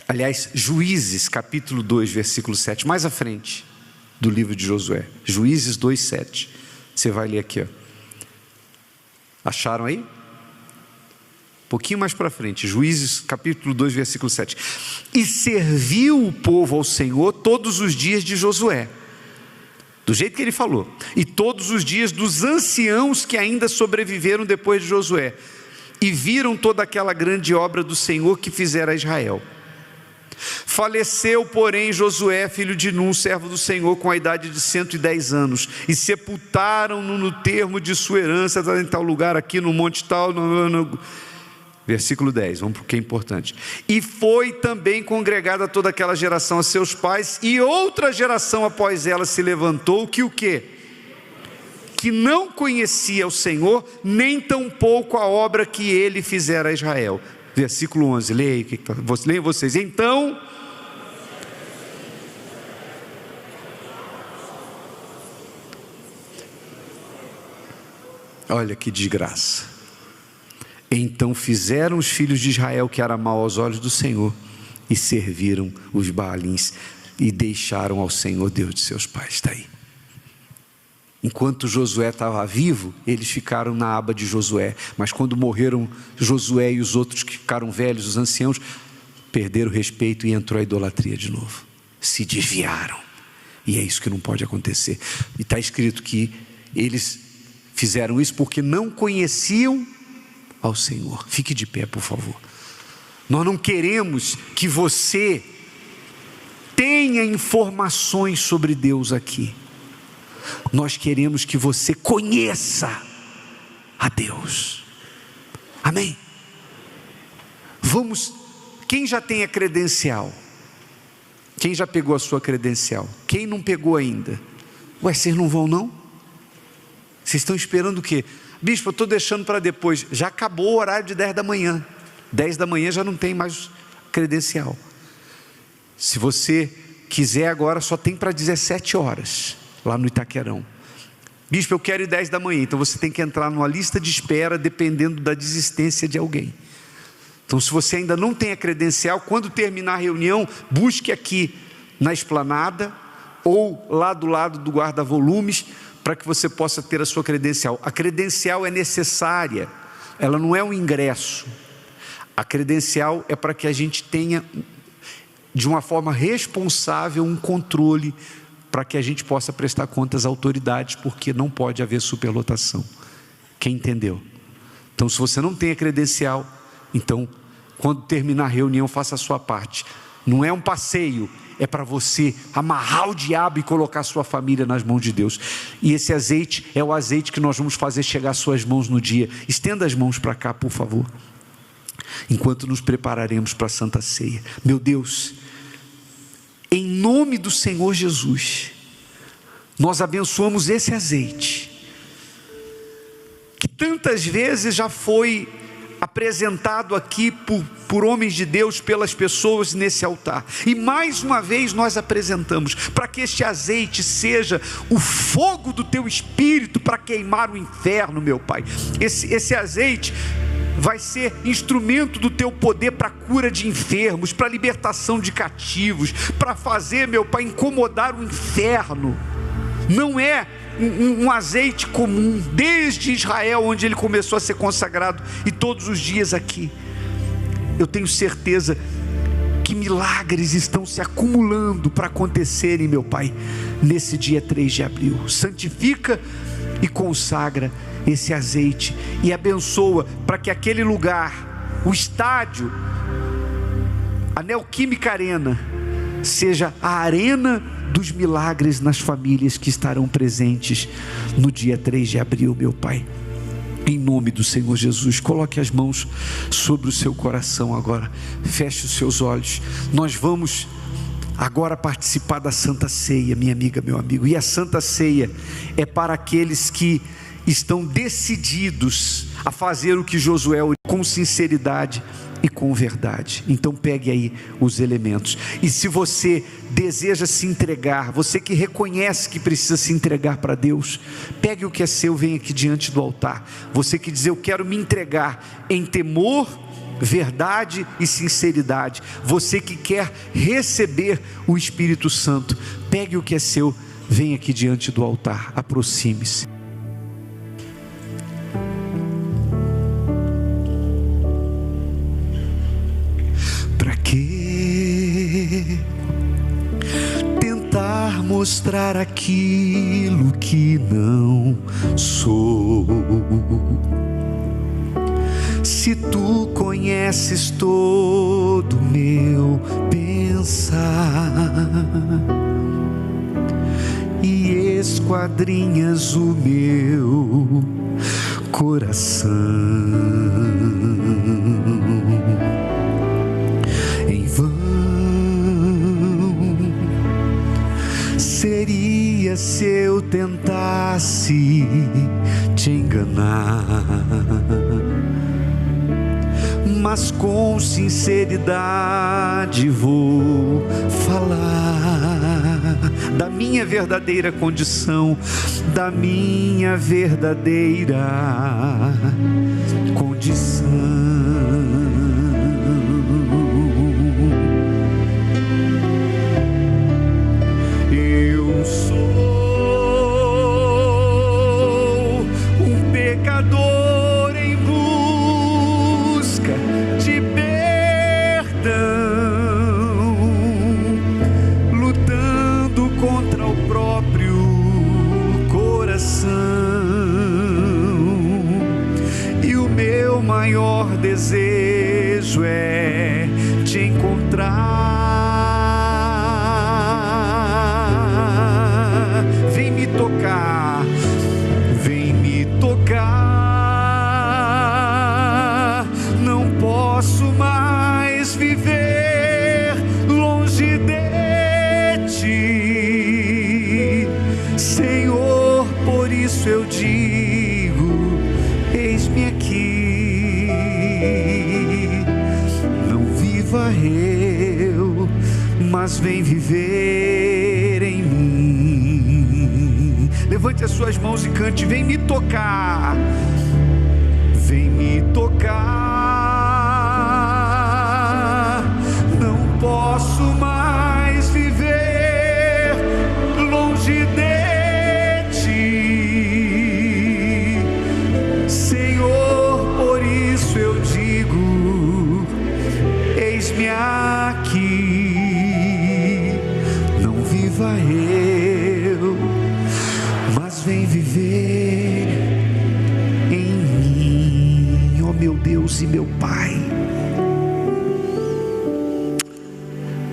aliás, Juízes, capítulo 2, versículo 7, mais à frente do livro de Josué, Juízes 2, 7, você vai ler aqui, ó. Acharam aí? pouquinho mais para frente, Juízes capítulo 2, versículo 7. E serviu o povo ao Senhor todos os dias de Josué, do jeito que ele falou, e todos os dias dos anciãos que ainda sobreviveram depois de Josué, e viram toda aquela grande obra do Senhor que fizera a Israel. Faleceu, porém, Josué, filho de Nun, servo do Senhor, com a idade de 110 anos, e sepultaram-no no termo de sua herança, em tal lugar aqui no monte tal, versículo 10, vamos para o que é importante. E foi também congregada toda aquela geração a seus pais, e outra geração após ela se levantou, que o quê? Que não conhecia o Senhor, nem tampouco a obra que ele fizera a Israel. Versículo 11, leia aí, leiam vocês. Então, olha que desgraça. Então fizeram os filhos de Israel que era mal aos olhos do Senhor, e serviram os Baalins, e deixaram ao Senhor Deus de seus pais. Está aí. Enquanto Josué estava vivo, eles ficaram na aba de Josué, mas quando morreram Josué e os outros que ficaram velhos, os anciãos, perderam o respeito e entrou a idolatria de novo, se desviaram, e é isso que não pode acontecer. E está escrito que eles fizeram isso porque não conheciam ao Senhor. Fique de pé, por favor. Nós não queremos que você tenha informações sobre Deus aqui. Nós queremos que você conheça a Deus. Amém? Vamos, quem já tem a credencial? Quem já pegou a sua credencial? Quem não pegou ainda? Ué, vocês não vão não? Vocês estão esperando o quê? Bispo, eu estou deixando para depois. Já acabou o horário de 10 da manhã. 10 da manhã já não tem mais credencial. Se você quiser agora, só tem para 17 horas. Lá no Itaquerão. Bispo, eu quero ir 10 da manhã. Então você tem que entrar numa lista de espera, dependendo da desistência de alguém. Então, se você ainda não tem a credencial, quando terminar a reunião, busque aqui na esplanada, ou lá do lado do guarda-volumes, para que você possa ter a sua credencial. A credencial é necessária, ela não é um ingresso. A credencial é para que a gente tenha, de uma forma responsável, um controle, para que a gente possa prestar contas às autoridades, porque não pode haver superlotação. Quem entendeu? Então, se você não tem a credencial, então, quando terminar a reunião, faça a sua parte. Não é um passeio, é para você amarrar o diabo e colocar a sua família nas mãos de Deus. E esse azeite é o azeite que nós vamos fazer chegar às suas mãos no dia. Estenda as mãos para cá, por favor, enquanto nos prepararemos para a Santa Ceia. Meu Deus, em nome do Senhor Jesus, nós abençoamos esse azeite, que tantas vezes já foi apresentado aqui por homens de Deus, pelas pessoas nesse altar, e mais uma vez nós apresentamos, para que este azeite seja o fogo do teu espírito, para queimar o inferno, meu Pai. Esse azeite vai ser instrumento do teu poder para a cura de enfermos, para a libertação de cativos, para fazer, meu Pai, incomodar o inferno. Não é um azeite comum, desde Israel, onde ele começou a ser consagrado, e todos os dias aqui. Eu tenho certeza que milagres estão se acumulando para acontecerem, meu Pai, nesse dia 3 de abril. Santifica e consagra esse azeite e abençoa, para que aquele lugar, o estádio, a Neoquímica Arena, seja a arena dos milagres nas famílias que estarão presentes no dia 3 de abril, meu Pai. Em nome do Senhor Jesus, coloque as mãos sobre o seu coração agora, feche os seus olhos. Nós vamos agora participar da Santa Ceia, minha amiga, meu amigo. E a Santa Ceia é para aqueles que estão decididos a fazer o que Josué, com sinceridade e com verdade. Então pegue aí os elementos. E se você deseja se entregar, você que reconhece que precisa se entregar para Deus, pegue o que é seu, vem aqui diante do altar. Você que diz: eu quero me entregar em temor, verdade e sinceridade. Você que quer receber o Espírito Santo, pegue o que é seu, vem aqui diante do altar. Aproxime-se. mostrar aquilo que não sou. Se tu conheces todo meu pensar e esquadrinhas o meu coração, em vão seria se eu tentasse te enganar, mas com sinceridade vou falar da minha verdadeira condição, da minha verdadeira condição. Eu sou um pecador em busca de perdão, lutando contra o próprio coração, e o meu maior desejo é te encontrar. Vem me tocar, vem me tocar. Não posso mais viver longe de ti, Senhor, por isso eu digo: eis-me aqui. Não viva eu, mas vem viver em mim. Levante as suas mãos e cante: vem me tocar, vem me tocar. Não posso mais viver longe de ti, Senhor, por isso eu digo: eis-me aqui. Não viva eu, mas vem viver em mim, ó meu Deus e meu Pai.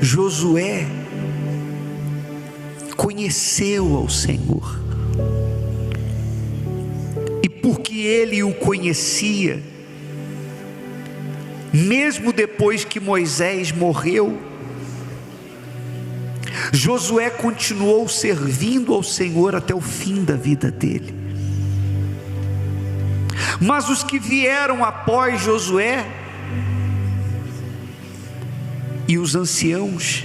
Josué conheceu ao Senhor, e porque ele o conhecia, mesmo depois que Moisés morreu, Josué continuou servindo ao Senhor até o fim da vida dele. Mas os que vieram após Josué e os anciãos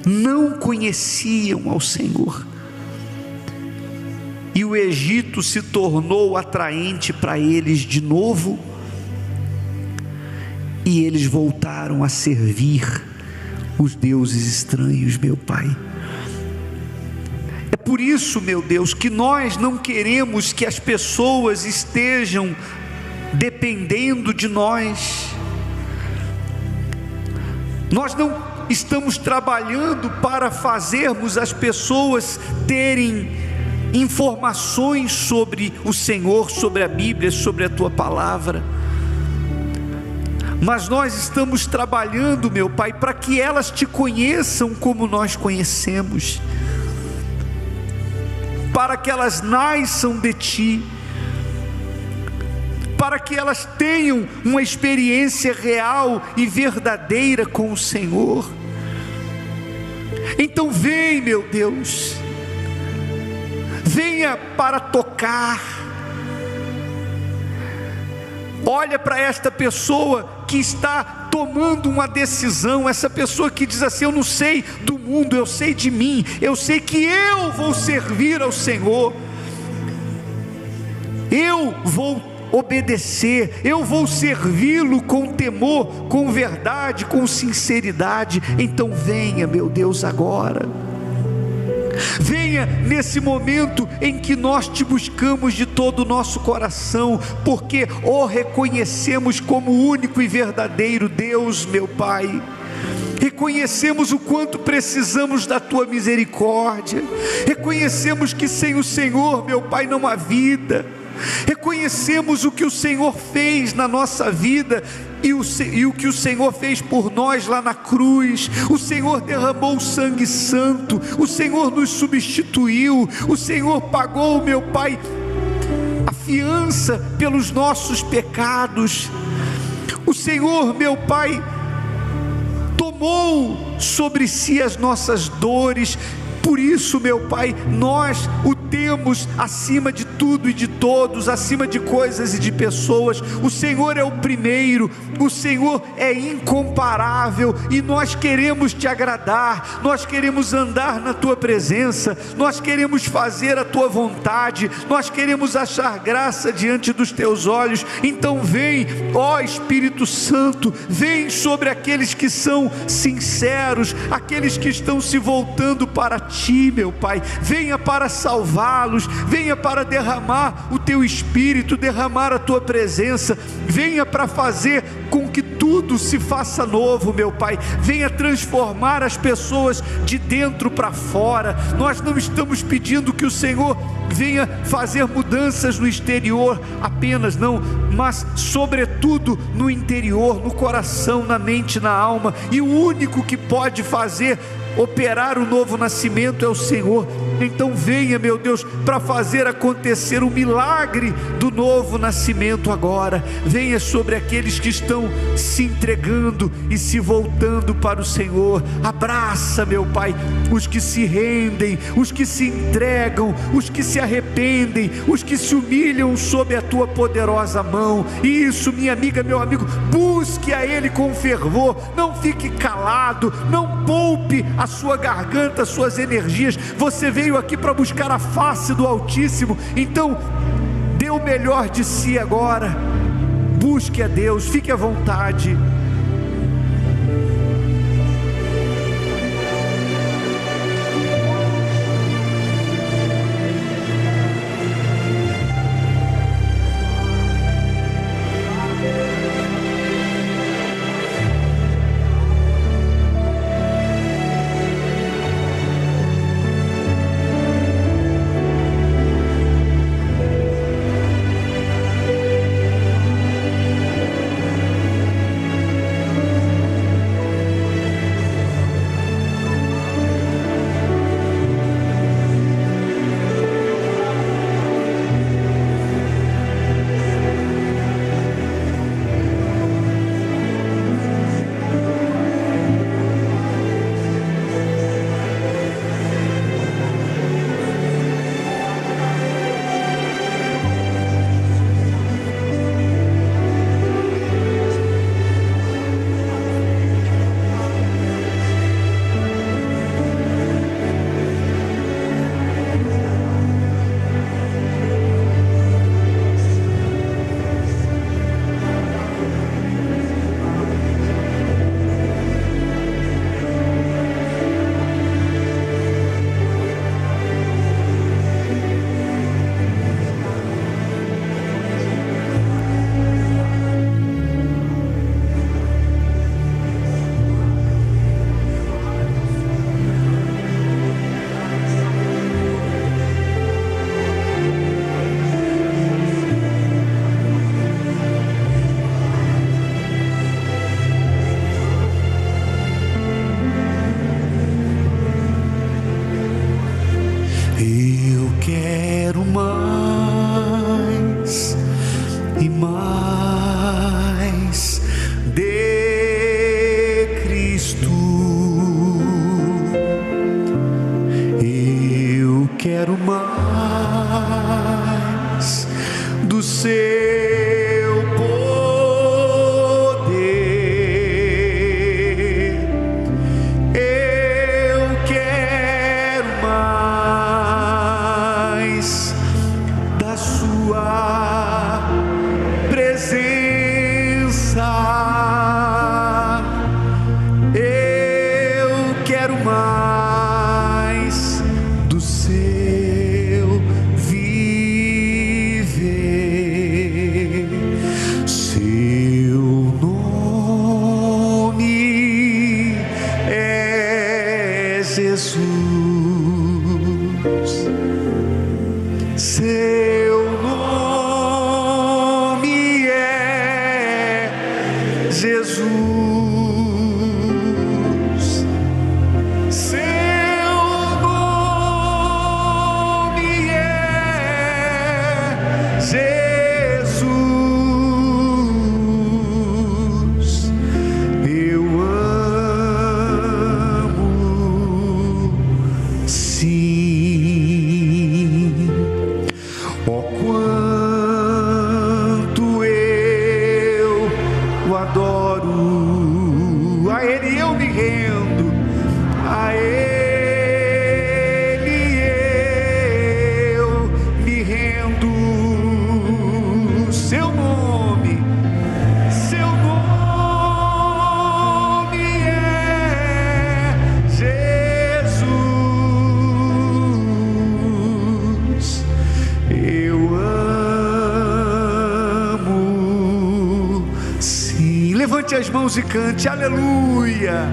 não conheciam ao Senhor, e o Egito se tornou atraente para eles de novo, e eles voltaram a servir os deuses estranhos, meu Pai. É por isso, meu Deus, que nós não queremos que as pessoas estejam dependendo de nós. Nós não estamos trabalhando para fazermos as pessoas terem informações sobre o Senhor, sobre a Bíblia, sobre a Tua Palavra, mas nós estamos trabalhando, meu Pai, para que elas Te conheçam como nós conhecemos, para que elas nasçam de Ti, para que elas tenham uma experiência real e verdadeira com o Senhor. Então vem, meu Deus, venha para tocar. Olha para esta pessoa que está tomando uma decisão, essa pessoa que diz assim: eu não sei do mundo, eu sei de mim, eu sei que eu vou servir ao Senhor, eu vou obedecer, eu vou servi-lo com temor, com verdade, com sinceridade. Então venha, meu Deus, agora. Venha nesse momento em que nós Te buscamos de todo o nosso coração, porque o reconhecemos como único e verdadeiro Deus, meu Pai. reconhecemos o quanto precisamos da Tua misericórdia, reconhecemos que sem o Senhor, meu Pai, não há vida, reconhecemos o que o Senhor fez na nossa vida, e o que o Senhor fez por nós lá na cruz. O Senhor derramou o sangue santo, o Senhor nos substituiu, o Senhor pagou, meu Pai, a fiança pelos nossos pecados. O Senhor, meu Pai, tomou sobre si as nossas dores. Por isso, meu Pai, nós o temos acima de tudo e de todos, acima de coisas e de pessoas. O Senhor é o primeiro, o Senhor é incomparável, e nós queremos Te agradar, nós queremos andar na Tua presença, nós queremos fazer a Tua vontade, nós queremos achar graça diante dos Teus olhos. Então vem, ó Espírito Santo, vem sobre aqueles que são sinceros, aqueles que estão se voltando para Ti, meu Pai. Venha para salvá-los, venha para derramar o Teu Espírito, derramar a Tua presença, venha para fazer com que tudo se faça novo, meu Pai. Venha transformar as pessoas de dentro para fora. Nós não estamos pedindo que o Senhor venha fazer mudanças no exterior apenas, não, mas sobretudo no interior, no coração, na mente, na alma. E o único que pode fazer operar o novo nascimento é o Senhor. Então venha, meu Deus, para fazer acontecer o milagre do novo nascimento agora. Venha sobre aqueles que estão se entregando e se voltando para o Senhor. Abraça, meu Pai, os que se rendem, os que se entregam, os que se arrependem, os que se humilham sob a Tua poderosa mão. Isso, minha amiga, meu amigo, busque a Ele com fervor. Não fique calado, não poupe a sua garganta, as suas energias. Você veio aqui para buscar a face do Altíssimo, então dê o melhor de si agora. Busque a Deus, fique à vontade. Levante as mãos e cante, aleluia,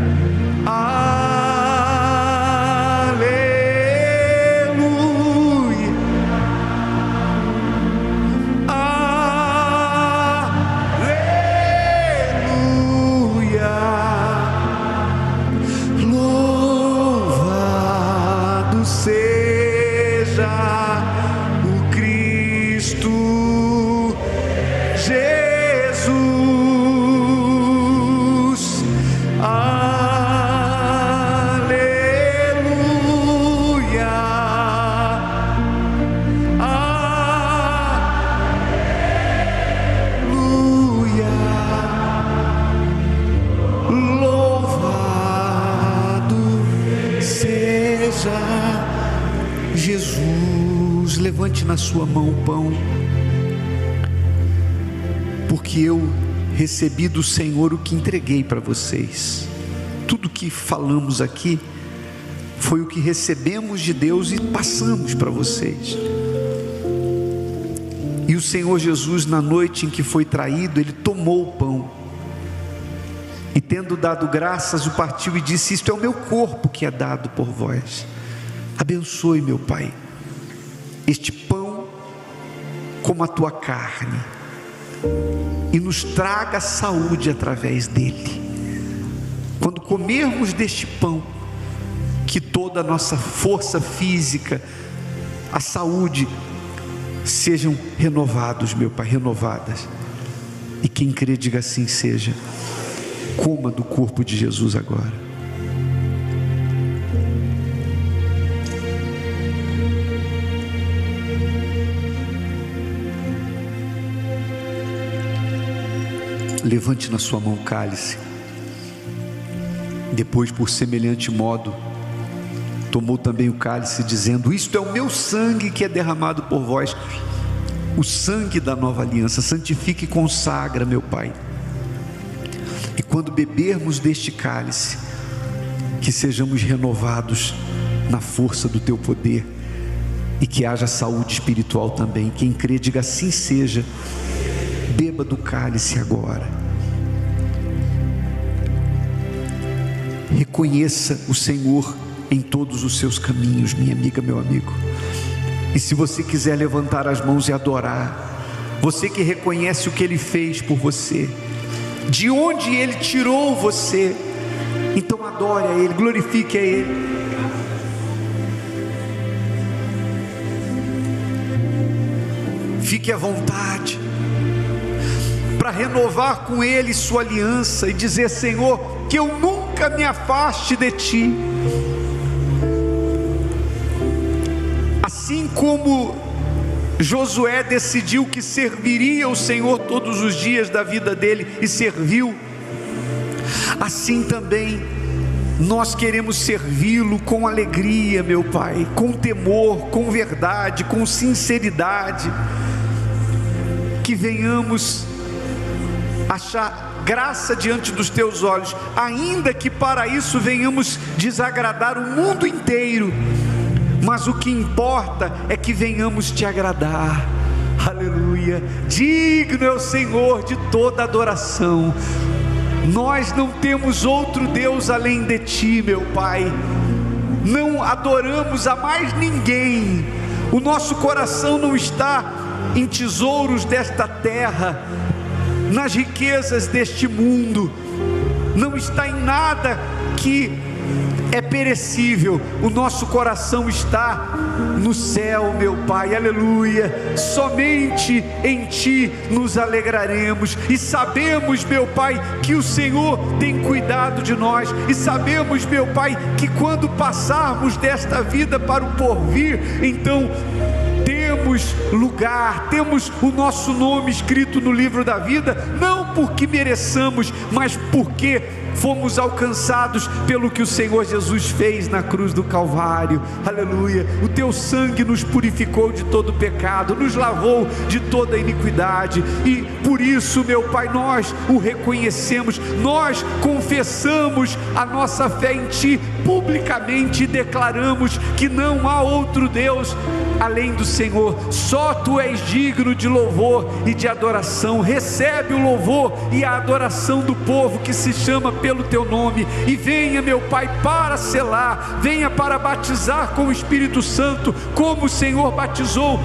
Jesus. Levante na sua mão o pão, porque eu recebi do Senhor o que entreguei para vocês. Tudo que falamos aqui foi o que recebemos de Deus e passamos para vocês. E o Senhor Jesus, na noite em que foi traído, ele tomou o pão e, tendo dado graças, o partiu e disse: isto é o meu corpo que é dado por vós. Abençoe, meu Pai, este pão como a tua carne, e nos traga saúde através dele. Quando comermos deste pão, que toda a nossa força física, a saúde, sejam renovados, meu Pai, renovadas. E quem crê, diga assim seja. Coma do corpo de Jesus agora. Levante na sua mão o cálice. Depois, por semelhante modo, tomou também o cálice, dizendo: isto é o meu sangue que é derramado por vós, o sangue da nova aliança. Santifica e consagra, meu Pai. E quando bebermos deste cálice, que sejamos renovados na força do teu poder, e que haja saúde espiritual também. Quem crê, diga assim seja. Beba do cálice agora. Reconheça o Senhor em todos os seus caminhos, minha amiga, meu amigo. E se você quiser levantar as mãos e adorar, você que reconhece o que Ele fez por você, de onde Ele tirou você, então adore a Ele, glorifique a Ele. Fique à vontade para renovar com Ele sua aliança e dizer: Senhor, que eu nunca me afaste de Ti. Assim como Josué decidiu que serviria o Senhor todos os dias da vida dele e serviu, assim também nós queremos servi-lo com alegria, meu Pai, com temor, com verdade, com sinceridade, que venhamos achar graça diante dos teus olhos, ainda que para isso venhamos desagradar o mundo inteiro, mas o que importa é que venhamos te agradar. Aleluia. Digno é o Senhor de toda adoração. Nós não temos outro Deus além de ti, meu Pai. Não adoramos a mais ninguém. O nosso coração não está em tesouros desta terra, nas riquezas deste mundo, não está em nada que é perecível. O nosso coração está no céu, meu Pai, aleluia. Somente em Ti nos alegraremos, e sabemos, meu Pai, que o Senhor tem cuidado de nós, e sabemos, meu Pai, que quando passarmos desta vida para o porvir, então temos lugar, temos o nosso nome escrito no livro da vida, não porque mereçamos, mas porque fomos alcançados pelo que o Senhor Jesus fez na cruz do Calvário. Aleluia. O teu sangue nos purificou de todo pecado, nos lavou de toda iniquidade, e por isso, meu Pai, nós o reconhecemos, nós confessamos a nossa fé em Ti publicamente e declaramos que não há outro Deus além do Senhor. Só Tu és digno de louvor e de adoração. Recebe o louvor e a adoração do povo que se chama pelo Teu nome. E venha, meu Pai, para selar, venha para batizar com o Espírito Santo, como o Senhor batizou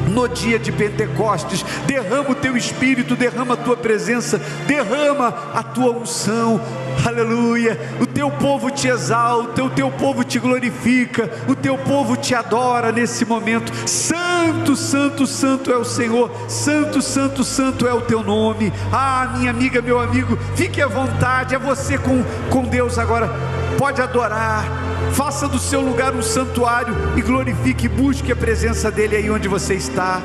no dia de Pentecostes. Derrama o Teu Espírito, derrama a Tua presença, derrama a Tua unção. Aleluia. O Teu povo te exalta, o Teu povo te glorifica, o Teu povo te adora nesse momento. Santo, santo, santo é o Senhor. Santo, santo, santo é o Teu nome. Ah, minha amiga, meu amigo, fique à vontade. É você com Deus agora. Pode adorar. Faça do seu lugar um santuário e glorifique, busque a presença dEle aí onde você está.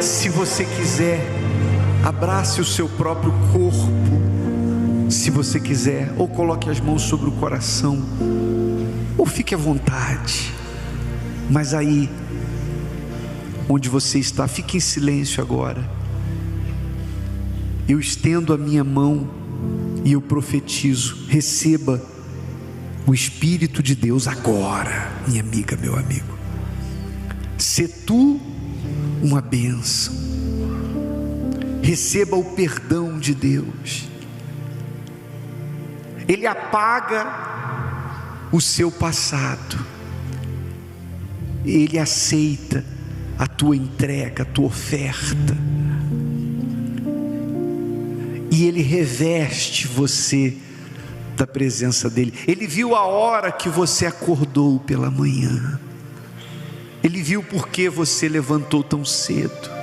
Se você quiser, abrace o seu próprio corpo, se você quiser, ou coloque as mãos sobre o coração, ou fique à vontade. Mas aí, onde você está, fique em silêncio agora. Eu estendo a minha mão e eu profetizo: receba o Espírito de Deus agora, minha amiga, meu amigo. Se tu uma bênção, receba o perdão de Deus. Ele apaga o seu passado, Ele aceita a tua entrega, a tua oferta, e Ele reveste você da presença dEle. Ele viu a hora que você acordou pela manhã, Ele viu por que você levantou tão cedo.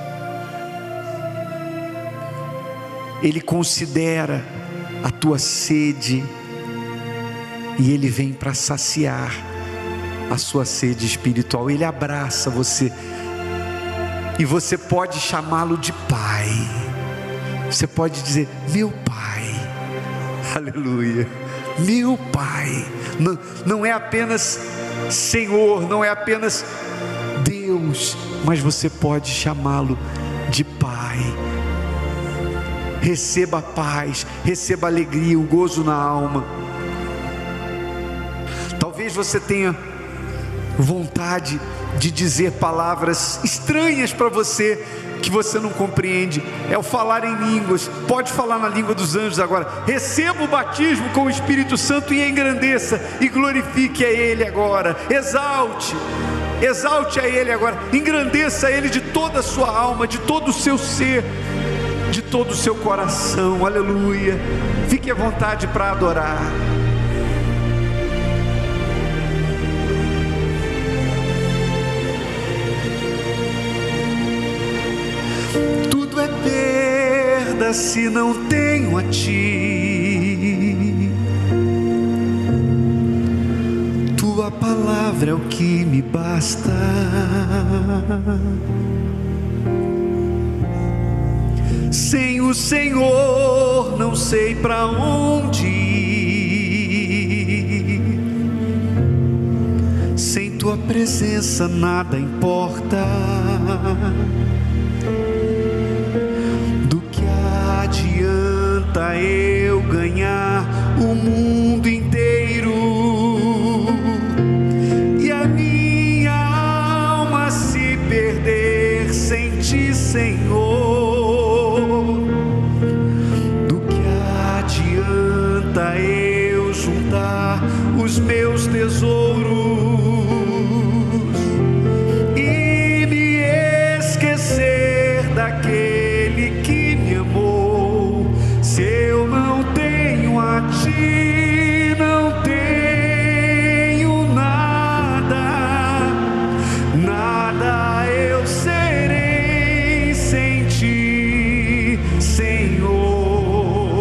Ele considera a tua sede e Ele vem para saciar a sua sede espiritual. Ele abraça você e você pode chamá-lo de Pai. Você pode dizer: meu Pai. Aleluia. Meu Pai. Não é apenas Senhor, não é apenas Deus, mas você pode chamá-lo de Pai. Receba a paz, receba a alegria, o gozo na alma. Talvez você tenha vontade de dizer palavras estranhas para você, que você não compreende. É o falar em línguas. Pode falar na língua dos anjos agora. Receba o batismo com o Espírito Santo e engrandeça e glorifique a Ele agora. Exalte a Ele agora, engrandeça a Ele de toda a sua alma, de todo o seu ser, de todo o seu coração. Aleluia. Fique à vontade para adorar. Tudo é perda se não tenho a Ti. Tua palavra é o que me basta. Sem o Senhor não sei para onde ir. Sem Tua presença nada importa. Do que adianta eu ganhar o mundo inteiro e a minha alma se perder sem Ti, Senhor? Eu juntar os meus tesouros e me esquecer daquele que me amou. Se eu não tenho a Ti, não tenho nada, nada eu serei sem Ti, Senhor.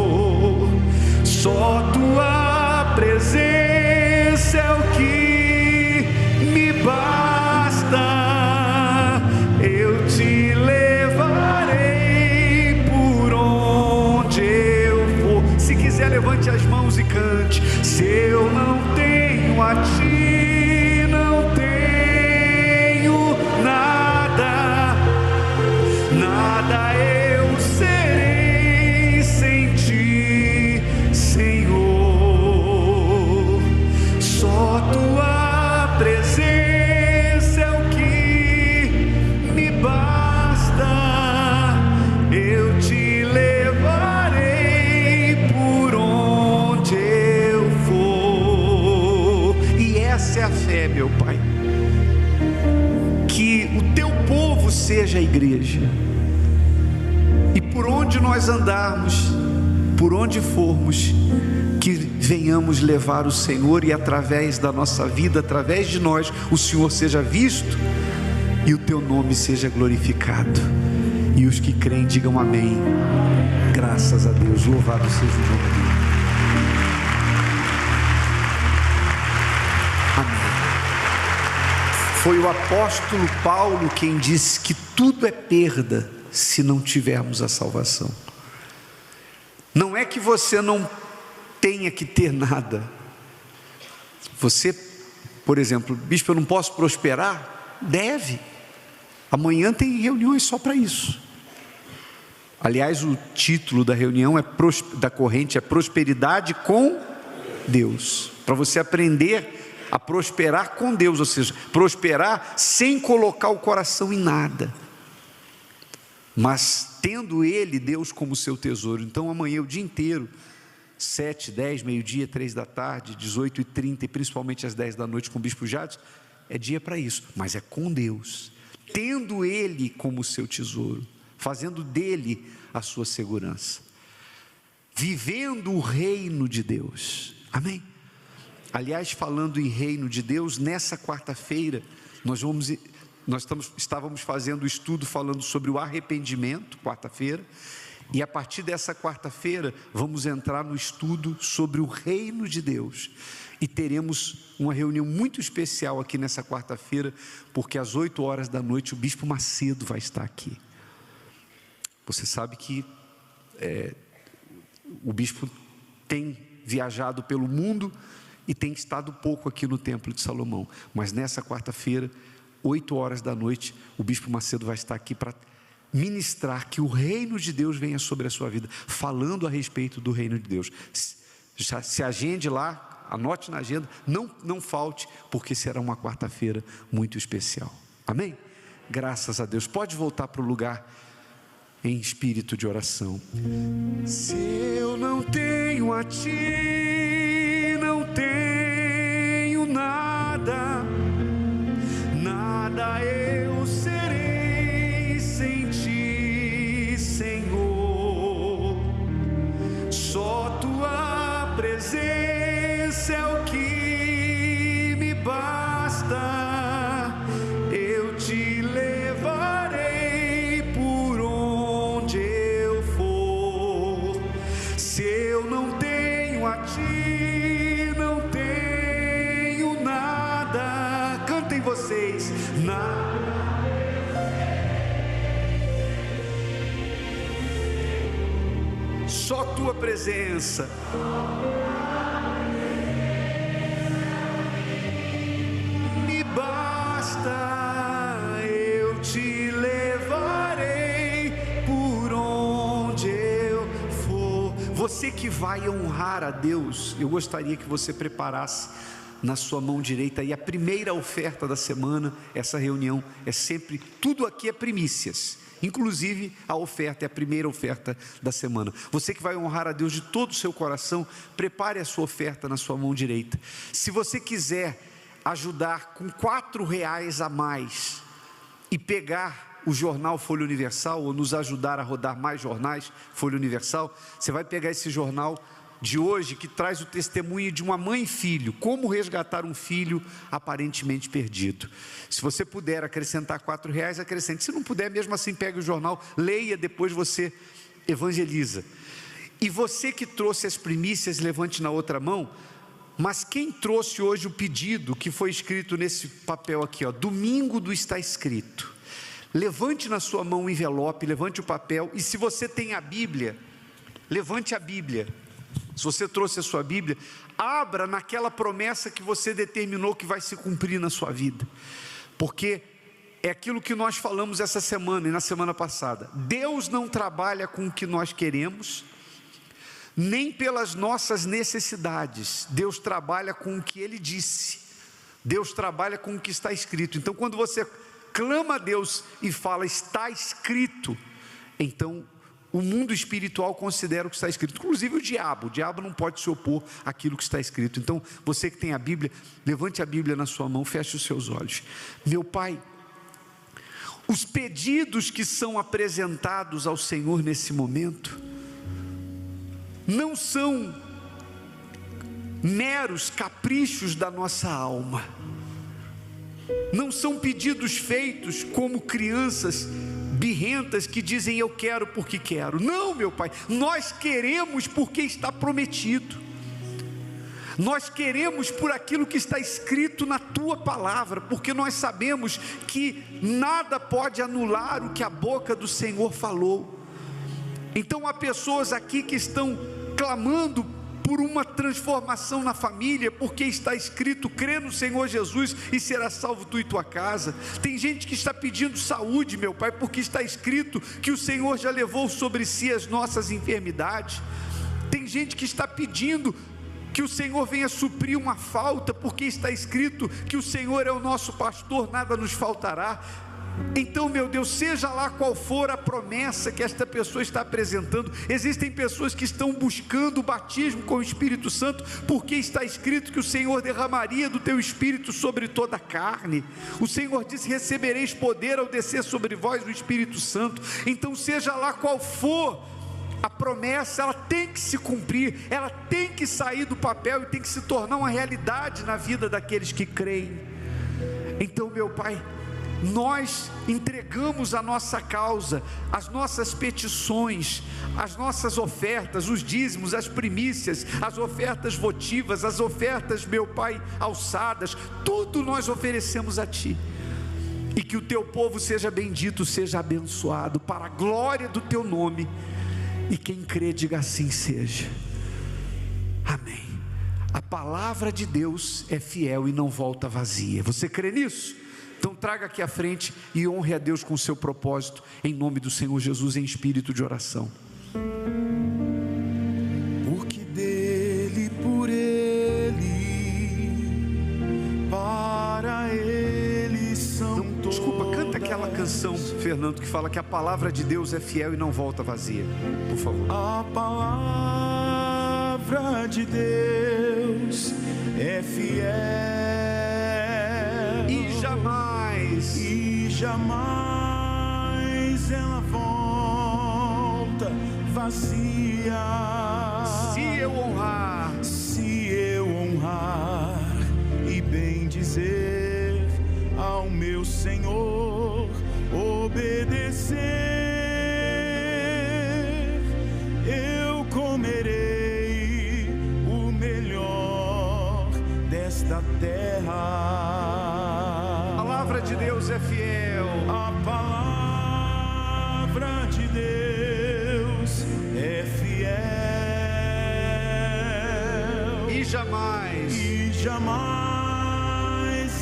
cante. Se eu não tenho a ti, não tenho nada, nada eu serei sem ti, Senhor. Só tua presença é o que me basta. Eu te levarei por onde eu for. E essa é a fé, meu Pai, que o teu povo seja a igreja, e por onde nós andarmos, por onde formos, que venhamos levar o Senhor, e através da nossa vida, através de nós, o Senhor seja visto e o teu nome seja glorificado. E os que creem digam amém. Graças a Deus, louvado seja o nome dele. Amém. Foi o apóstolo Paulo quem disse que tudo é perda se não tivermos a salvação. Não é que você não tenha que ter nada. Você, por exemplo, bispo, eu não posso prosperar? Deve. Amanhã tem reuniões só para isso. Aliás, o título da reunião da corrente é Prosperidade com Deus, para você aprender a prosperar com Deus, ou seja, prosperar sem colocar o coração em nada, mas tendo Ele, Deus, como seu tesouro. Então amanhã o dia inteiro, 7, 10, meio-dia, 3 da tarde, 18h30 e principalmente às 10 da noite com o Bispo Jadson, é dia para isso, mas é com Deus, tendo Ele como seu tesouro, fazendo dele a sua segurança, vivendo o reino de Deus. Amém? Aliás, falando em reino de Deus, nessa quarta-feira estávamos fazendo o estudo falando sobre o arrependimento, quarta-feira, e a partir dessa quarta-feira vamos entrar no estudo sobre o reino de Deus, e teremos uma reunião muito especial aqui nessa quarta-feira, porque às 8 horas da noite o Bispo Macedo vai estar aqui. Você sabe que o bispo tem viajado pelo mundo e tem estado pouco aqui no Templo de Salomão, mas nessa quarta-feira, 8 horas da noite, o Bispo Macedo vai estar aqui para ministrar que o reino de Deus venha sobre a sua vida, falando a respeito do reino de Deus. Se agende lá, anote na agenda, não falte, porque será uma quarta-feira muito especial. Amém? Graças a Deus. Pode voltar para o lugar em espírito de oração. Se eu não tenho a ti, não tenho nada, nada eu serei sem ti, Senhor. Só tua presença é o que me basta. Eu te levarei por onde eu for. Se eu não tenho a ti, não tenho nada. Cantem vocês. Nada. Só tua presença. Me basta, eu te levarei por onde eu for. Você que vai honrar a Deus, eu gostaria que você preparasse na sua mão direita aí a primeira oferta da semana. Essa reunião é sempre, tudo aqui é primícias, inclusive a oferta é a primeira oferta da semana. Você que vai honrar a Deus de todo o seu coração, prepare a sua oferta na sua mão direita. Se você quiser ajudar com R$4 a mais e pegar o jornal Folha Universal, ou nos ajudar a rodar mais jornais Folha Universal, você vai pegar esse jornal de hoje, que traz o testemunho de uma mãe e filho, como resgatar um filho aparentemente perdido. Se você puder acrescentar R$4, acrescente. Se não puder, mesmo assim, pegue o jornal, leia, depois você evangeliza. E você que trouxe as primícias, levante na outra mão. Mas quem trouxe hoje o pedido que foi escrito nesse papel aqui, ó, domingo do está escrito, levante na sua mão o envelope, levante o papel, e se você tem a Bíblia, levante a Bíblia Se você trouxe a sua Bíblia, abra naquela promessa que você determinou que vai se cumprir na sua vida, porque é aquilo que nós falamos essa semana e na semana passada. Deus não trabalha com o que nós queremos, nem pelas nossas necessidades. Deus trabalha com o que Ele disse. Deus trabalha com o que está escrito. Então, quando você clama a Deus e fala, está escrito, então o mundo espiritual considera o que está escrito, inclusive o diabo não pode se opor àquilo que está escrito. Então, você que tem a Bíblia, levante a Bíblia na sua mão, feche os seus olhos. Meu Pai, os pedidos que são apresentados ao Senhor nesse momento, não são meros caprichos da nossa alma, não são pedidos feitos como crianças birrentas que dizem eu quero porque quero. Não, meu Pai, nós queremos porque está prometido, nós queremos por aquilo que está escrito na Tua palavra, porque nós sabemos que nada pode anular o que a boca do Senhor falou. Então há pessoas aqui que estão clamando por uma transformação na família, porque está escrito, crê no Senhor Jesus e será salvo tu e tua casa. Tem gente que está pedindo saúde, meu Pai, porque está escrito que o Senhor já levou sobre si as nossas enfermidades. Tem gente que está pedindo que o Senhor venha suprir uma falta, porque está escrito que o Senhor é o nosso pastor, nada nos faltará. Então, meu Deus, seja lá qual for a promessa que esta pessoa está apresentando, existem pessoas que estão buscando o batismo com o Espírito Santo, porque está escrito que o Senhor derramaria do teu Espírito sobre toda a carne. O Senhor disse, recebereis poder ao descer sobre vós o Espírito Santo. Então, seja lá qual for a promessa, ela tem que se cumprir, ela tem que sair do papel e tem que se tornar uma realidade na vida daqueles que creem. Então, meu Pai, nós entregamos a nossa causa, as nossas petições, as nossas ofertas, os dízimos, as primícias, as ofertas votivas, as ofertas, meu Pai, alçadas, tudo nós oferecemos a Ti, e que o Teu povo seja bendito, seja abençoado, para a glória do Teu nome, e quem crê diga assim seja, amém. A palavra de Deus é fiel e não volta vazia. Você crê nisso? Então traga aqui à frente e honre a Deus com o seu propósito, em nome do Senhor Jesus, em espírito de oração. Porque dele, por ele, para ele são então, desculpa, canta aquela canção, Fernando, que fala que a palavra de Deus é fiel e não volta vazia, por favor. A palavra de Deus é fiel e jamais ela volta vazia. Se eu honrar e bem dizer ao meu Senhor, obedecer, eu comerei o melhor desta terra. A palavra de Deus é fiel. A palavra de Deus é fiel E jamais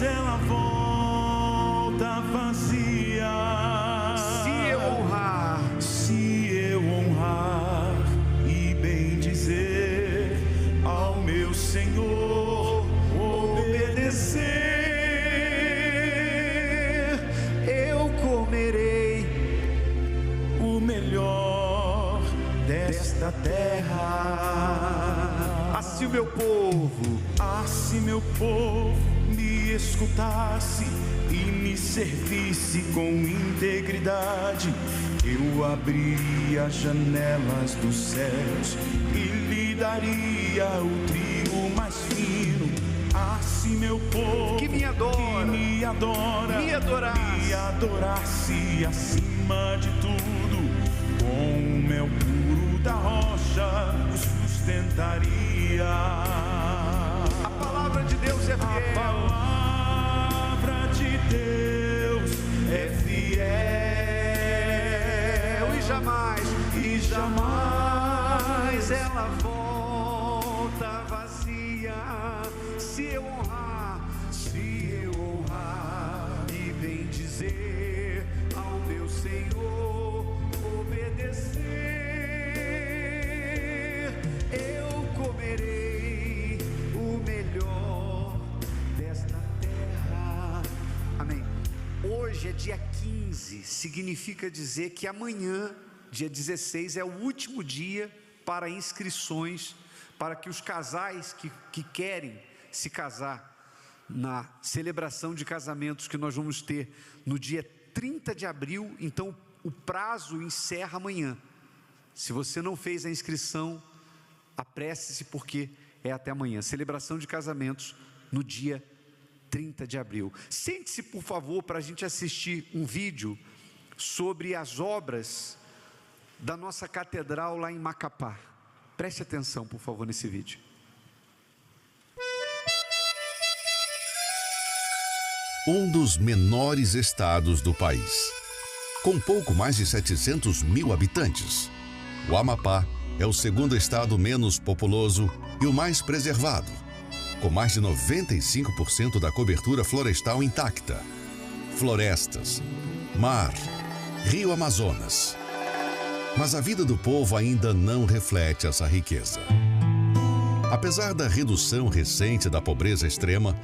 ela volta vazia. Se eu honrar e bem dizer ao meu Senhor, obedecer, comerei o melhor desta terra. Assim meu povo me escutasse e me servisse com integridade, eu abriria as janelas dos céus e lhe daria o trigo mais fino. Se meu povo que me adorasse acima de tudo, com o mel puro da rocha o sustentaria. A palavra de Deus é fiel. A palavra de Deus é fiel e jamais ela volta se eu honrar e bem dizer ao meu Senhor, obedecer, eu comerei o melhor desta terra. Amém. Hoje é dia 15, significa dizer que amanhã, dia 16, é o último dia para inscrições, para que os casais que querem se casar na celebração de casamentos que nós vamos ter no dia 30 de abril, então o prazo encerra amanhã. Se você não fez a inscrição, apresse-se, porque é até amanhã. Celebração de casamentos no dia 30 de abril. Sente-se, por favor, para a gente assistir um vídeo sobre as obras da nossa catedral lá em Macapá. Preste atenção, por favor, nesse vídeo. Um dos menores estados do país, com pouco mais de 700 mil habitantes. O Amapá é o segundo estado menos populoso e o mais preservado, com mais de 95% da cobertura florestal intacta. Florestas, mar, rio Amazonas. Mas a vida do povo ainda não reflete essa riqueza. Apesar da redução recente da pobreza extrema,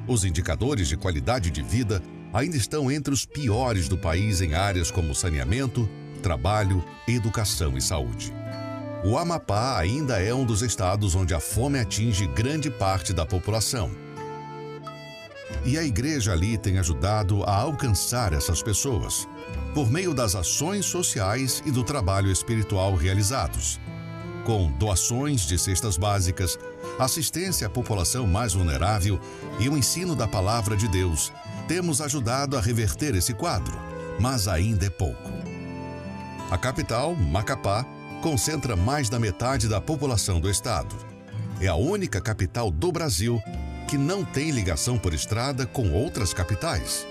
os indicadores de qualidade de vida ainda estão entre os piores do país em áreas como saneamento, trabalho, educação e saúde. O Amapá ainda é um dos estados onde a fome atinge grande parte da população. E a igreja ali tem ajudado a alcançar essas pessoas, por meio das ações sociais e do trabalho espiritual realizados, com doações de cestas básicas, assistência à população mais vulnerável e o ensino da palavra de Deus. Temos ajudado a reverter esse quadro, mas ainda é pouco. A capital, Macapá, concentra mais da metade da população do estado. É a única capital do Brasil que não tem ligação por estrada com outras capitais.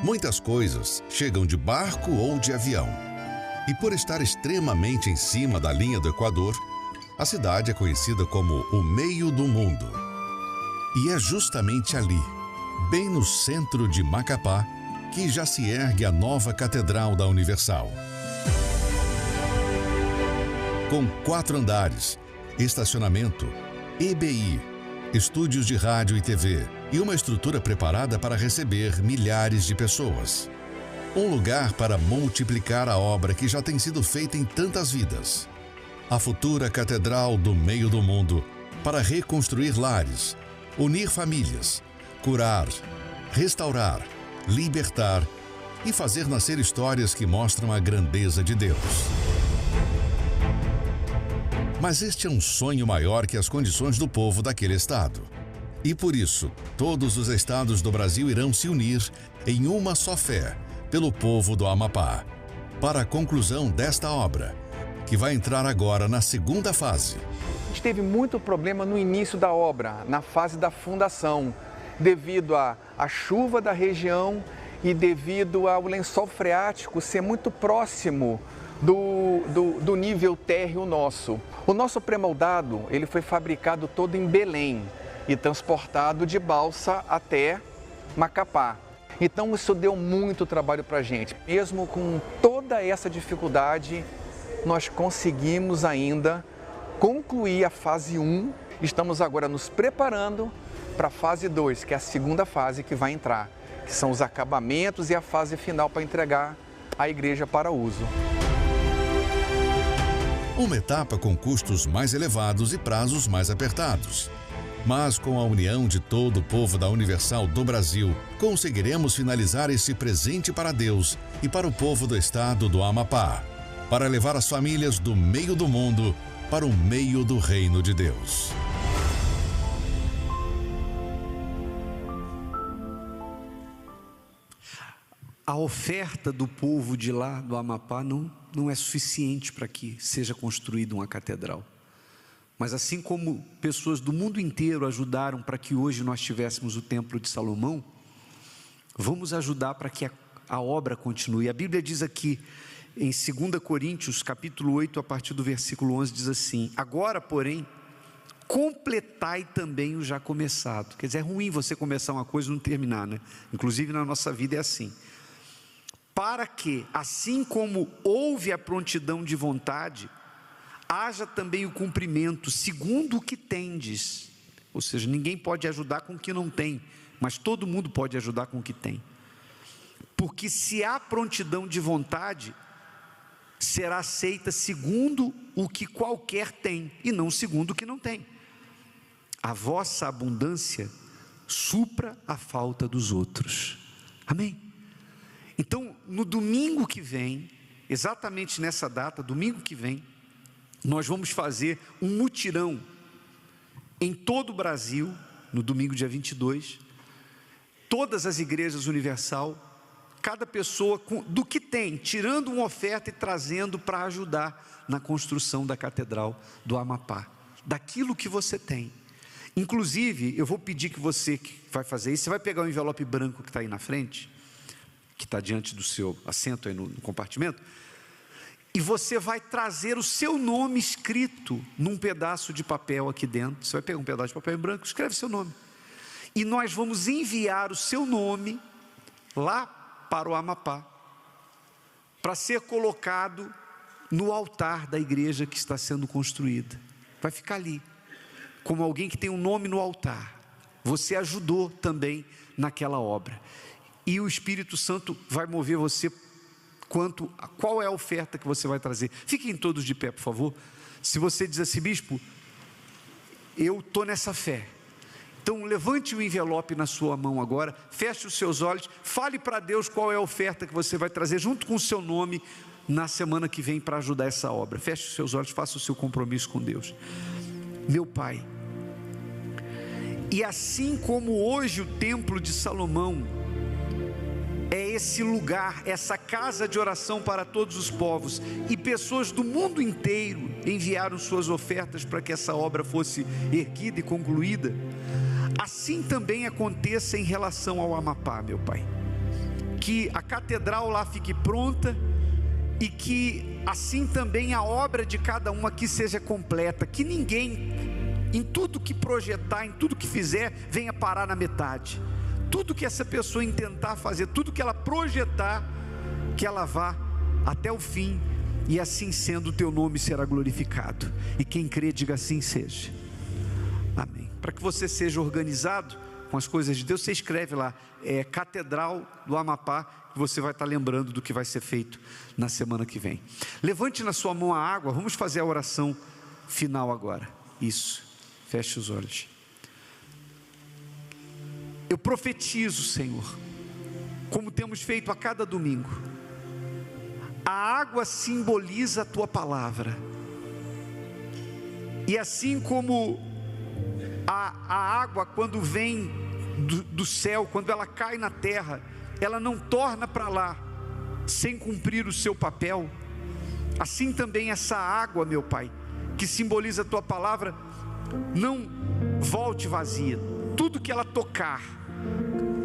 Muitas coisas chegam de barco ou de avião. E por estar extremamente em cima da linha do Equador, a cidade é conhecida como o meio do mundo. E é justamente ali, bem no centro de Macapá, que já se ergue a nova Catedral da Universal. Com 4 andares, estacionamento, EBI, estúdios de rádio e TV e uma estrutura preparada para receber milhares de pessoas. Um lugar para multiplicar a obra que já tem sido feita em tantas vidas. A futura Catedral do Meio do Mundo, para reconstruir lares, unir famílias, curar, restaurar, libertar e fazer nascer histórias que mostram a grandeza de Deus. Mas este é um sonho maior que as condições do povo daquele estado. E por isso, todos os estados do Brasil irão se unir em uma só fé, pelo povo do Amapá, para a conclusão desta obra, que vai entrar agora na segunda fase. A gente teve muito problema no início da obra, na fase da fundação, devido à chuva da região e devido ao lençol freático ser muito próximo do nível térreo nosso. O nosso pré-moldado, ele foi fabricado todo em Belém e transportado de balsa até Macapá. Então isso deu muito trabalho para a gente. Mesmo com toda essa dificuldade, nós conseguimos ainda concluir a fase 1. Estamos agora nos preparando para a fase 2, que é a segunda fase que vai entrar, que são os acabamentos e a fase final para entregar a igreja para uso. Uma etapa com custos mais elevados e prazos mais apertados. Mas com a união de todo o povo da Universal do Brasil, conseguiremos finalizar esse presente para Deus e para o povo do estado do Amapá, para levar as famílias do meio do mundo para o meio do reino de Deus. A oferta do povo de lá, do Amapá, não é suficiente para que seja construída uma catedral. Mas assim como pessoas do mundo inteiro ajudaram para que hoje nós tivéssemos o Templo de Salomão, vamos ajudar para que a obra continue. A Bíblia diz aqui, em 2 Coríntios, capítulo 8, a partir do versículo 11, diz assim: agora, porém, completai também o já começado. Quer dizer, é ruim você começar uma coisa e não terminar, né? Inclusive na nossa vida é assim. Para que, assim como houve a prontidão de vontade, haja também o cumprimento, segundo o que tendes. Ou seja, ninguém pode ajudar com o que não tem, mas todo mundo pode ajudar com o que tem. Porque se há prontidão de vontade, será aceita segundo o que qualquer tem, e não segundo o que não tem. A vossa abundância supra a falta dos outros. Amém? Então, no domingo que vem, exatamente nessa data, domingo que vem, nós vamos fazer um mutirão em todo o Brasil, no domingo dia 22, todas as igrejas universal, cada pessoa do que tem, tirando uma oferta e trazendo para ajudar na construção da Catedral do Amapá, daquilo que você tem. Inclusive, eu vou pedir que você que vai fazer isso, você vai pegar o envelope branco que está aí na frente, que está diante do seu assento aí no compartimento, e você vai trazer o seu nome escrito num pedaço de papel aqui dentro. Você vai pegar um pedaço de papel branco, escreve seu nome, e nós vamos enviar o seu nome lá para o Amapá, para ser colocado no altar da igreja que está sendo construída. Vai ficar ali, como alguém que tem um nome no altar. Você ajudou também naquela obra, e o Espírito Santo vai mover você quanto a qual é a oferta que você vai trazer. Fiquem todos de pé, por favor. Se você diz assim: bispo, eu estou nessa fé, então levante o envelope na sua mão agora, feche os seus olhos, fale para Deus qual é a oferta que você vai trazer junto com o seu nome na semana que vem para ajudar essa obra. Feche os seus olhos, faça o seu compromisso com Deus. Meu Pai, e assim como hoje o templo de Salomão é esse lugar, essa casa de oração para todos os povos, e pessoas do mundo inteiro enviaram suas ofertas para que essa obra fosse erguida e concluída, assim também aconteça em relação ao Amapá, meu Pai. Que a catedral lá fique pronta, e que assim também a obra de cada um aqui seja completa, que ninguém, em tudo que projetar, em tudo que fizer, venha parar na metade. Tudo que essa pessoa intentar fazer, tudo que ela projetar, que ela vá até o fim, e assim sendo o teu nome será glorificado. E quem crê, diga assim seja. Amém. Para que você seja organizado com as coisas de Deus, você escreve lá, Catedral do Amapá, que você vai estar lembrando do que vai ser feito na semana que vem. Levante na sua mão a água, vamos fazer a oração final agora. Isso, feche os olhos. Eu profetizo, Senhor, como temos feito a cada domingo, a água simboliza a tua palavra, e assim como a água, quando vem do céu, quando ela cai na terra, ela não torna para lá sem cumprir o seu papel, assim também essa água, meu Pai, que simboliza a tua palavra, não volte vazia. Tudo que ela tocar,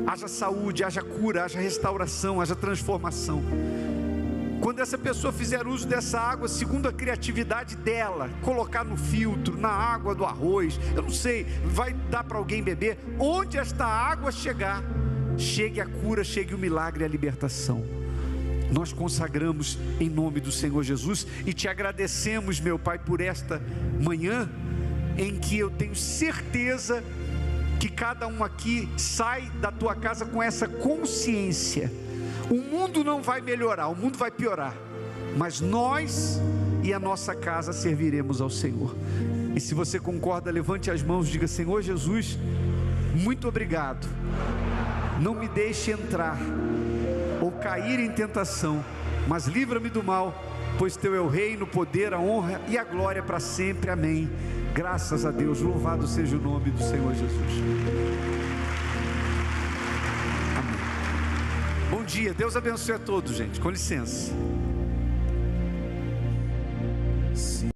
haja saúde, haja cura, haja restauração, haja transformação. Quando essa pessoa fizer uso dessa água segundo a criatividade dela, colocar no filtro, na água do arroz, eu não sei, vai dar para alguém beber, onde esta água chegar, chegue a cura, chegue o milagre e a libertação. Nós consagramos em nome do Senhor Jesus e te agradecemos, meu Pai, por esta manhã em que eu tenho certeza que cada um aqui sai da tua casa com essa consciência. O mundo não vai melhorar, o mundo vai piorar, mas nós e a nossa casa serviremos ao Senhor. E se você concorda, levante as mãos e diga: Senhor Jesus, muito obrigado, não me deixe entrar ou cair em tentação, mas livra-me do mal, pois teu é o reino, o poder, a honra e a glória para sempre. Amém. Graças a Deus, louvado seja o nome do Senhor Jesus. Amém. Bom dia, Deus abençoe a todos, gente, com licença. Se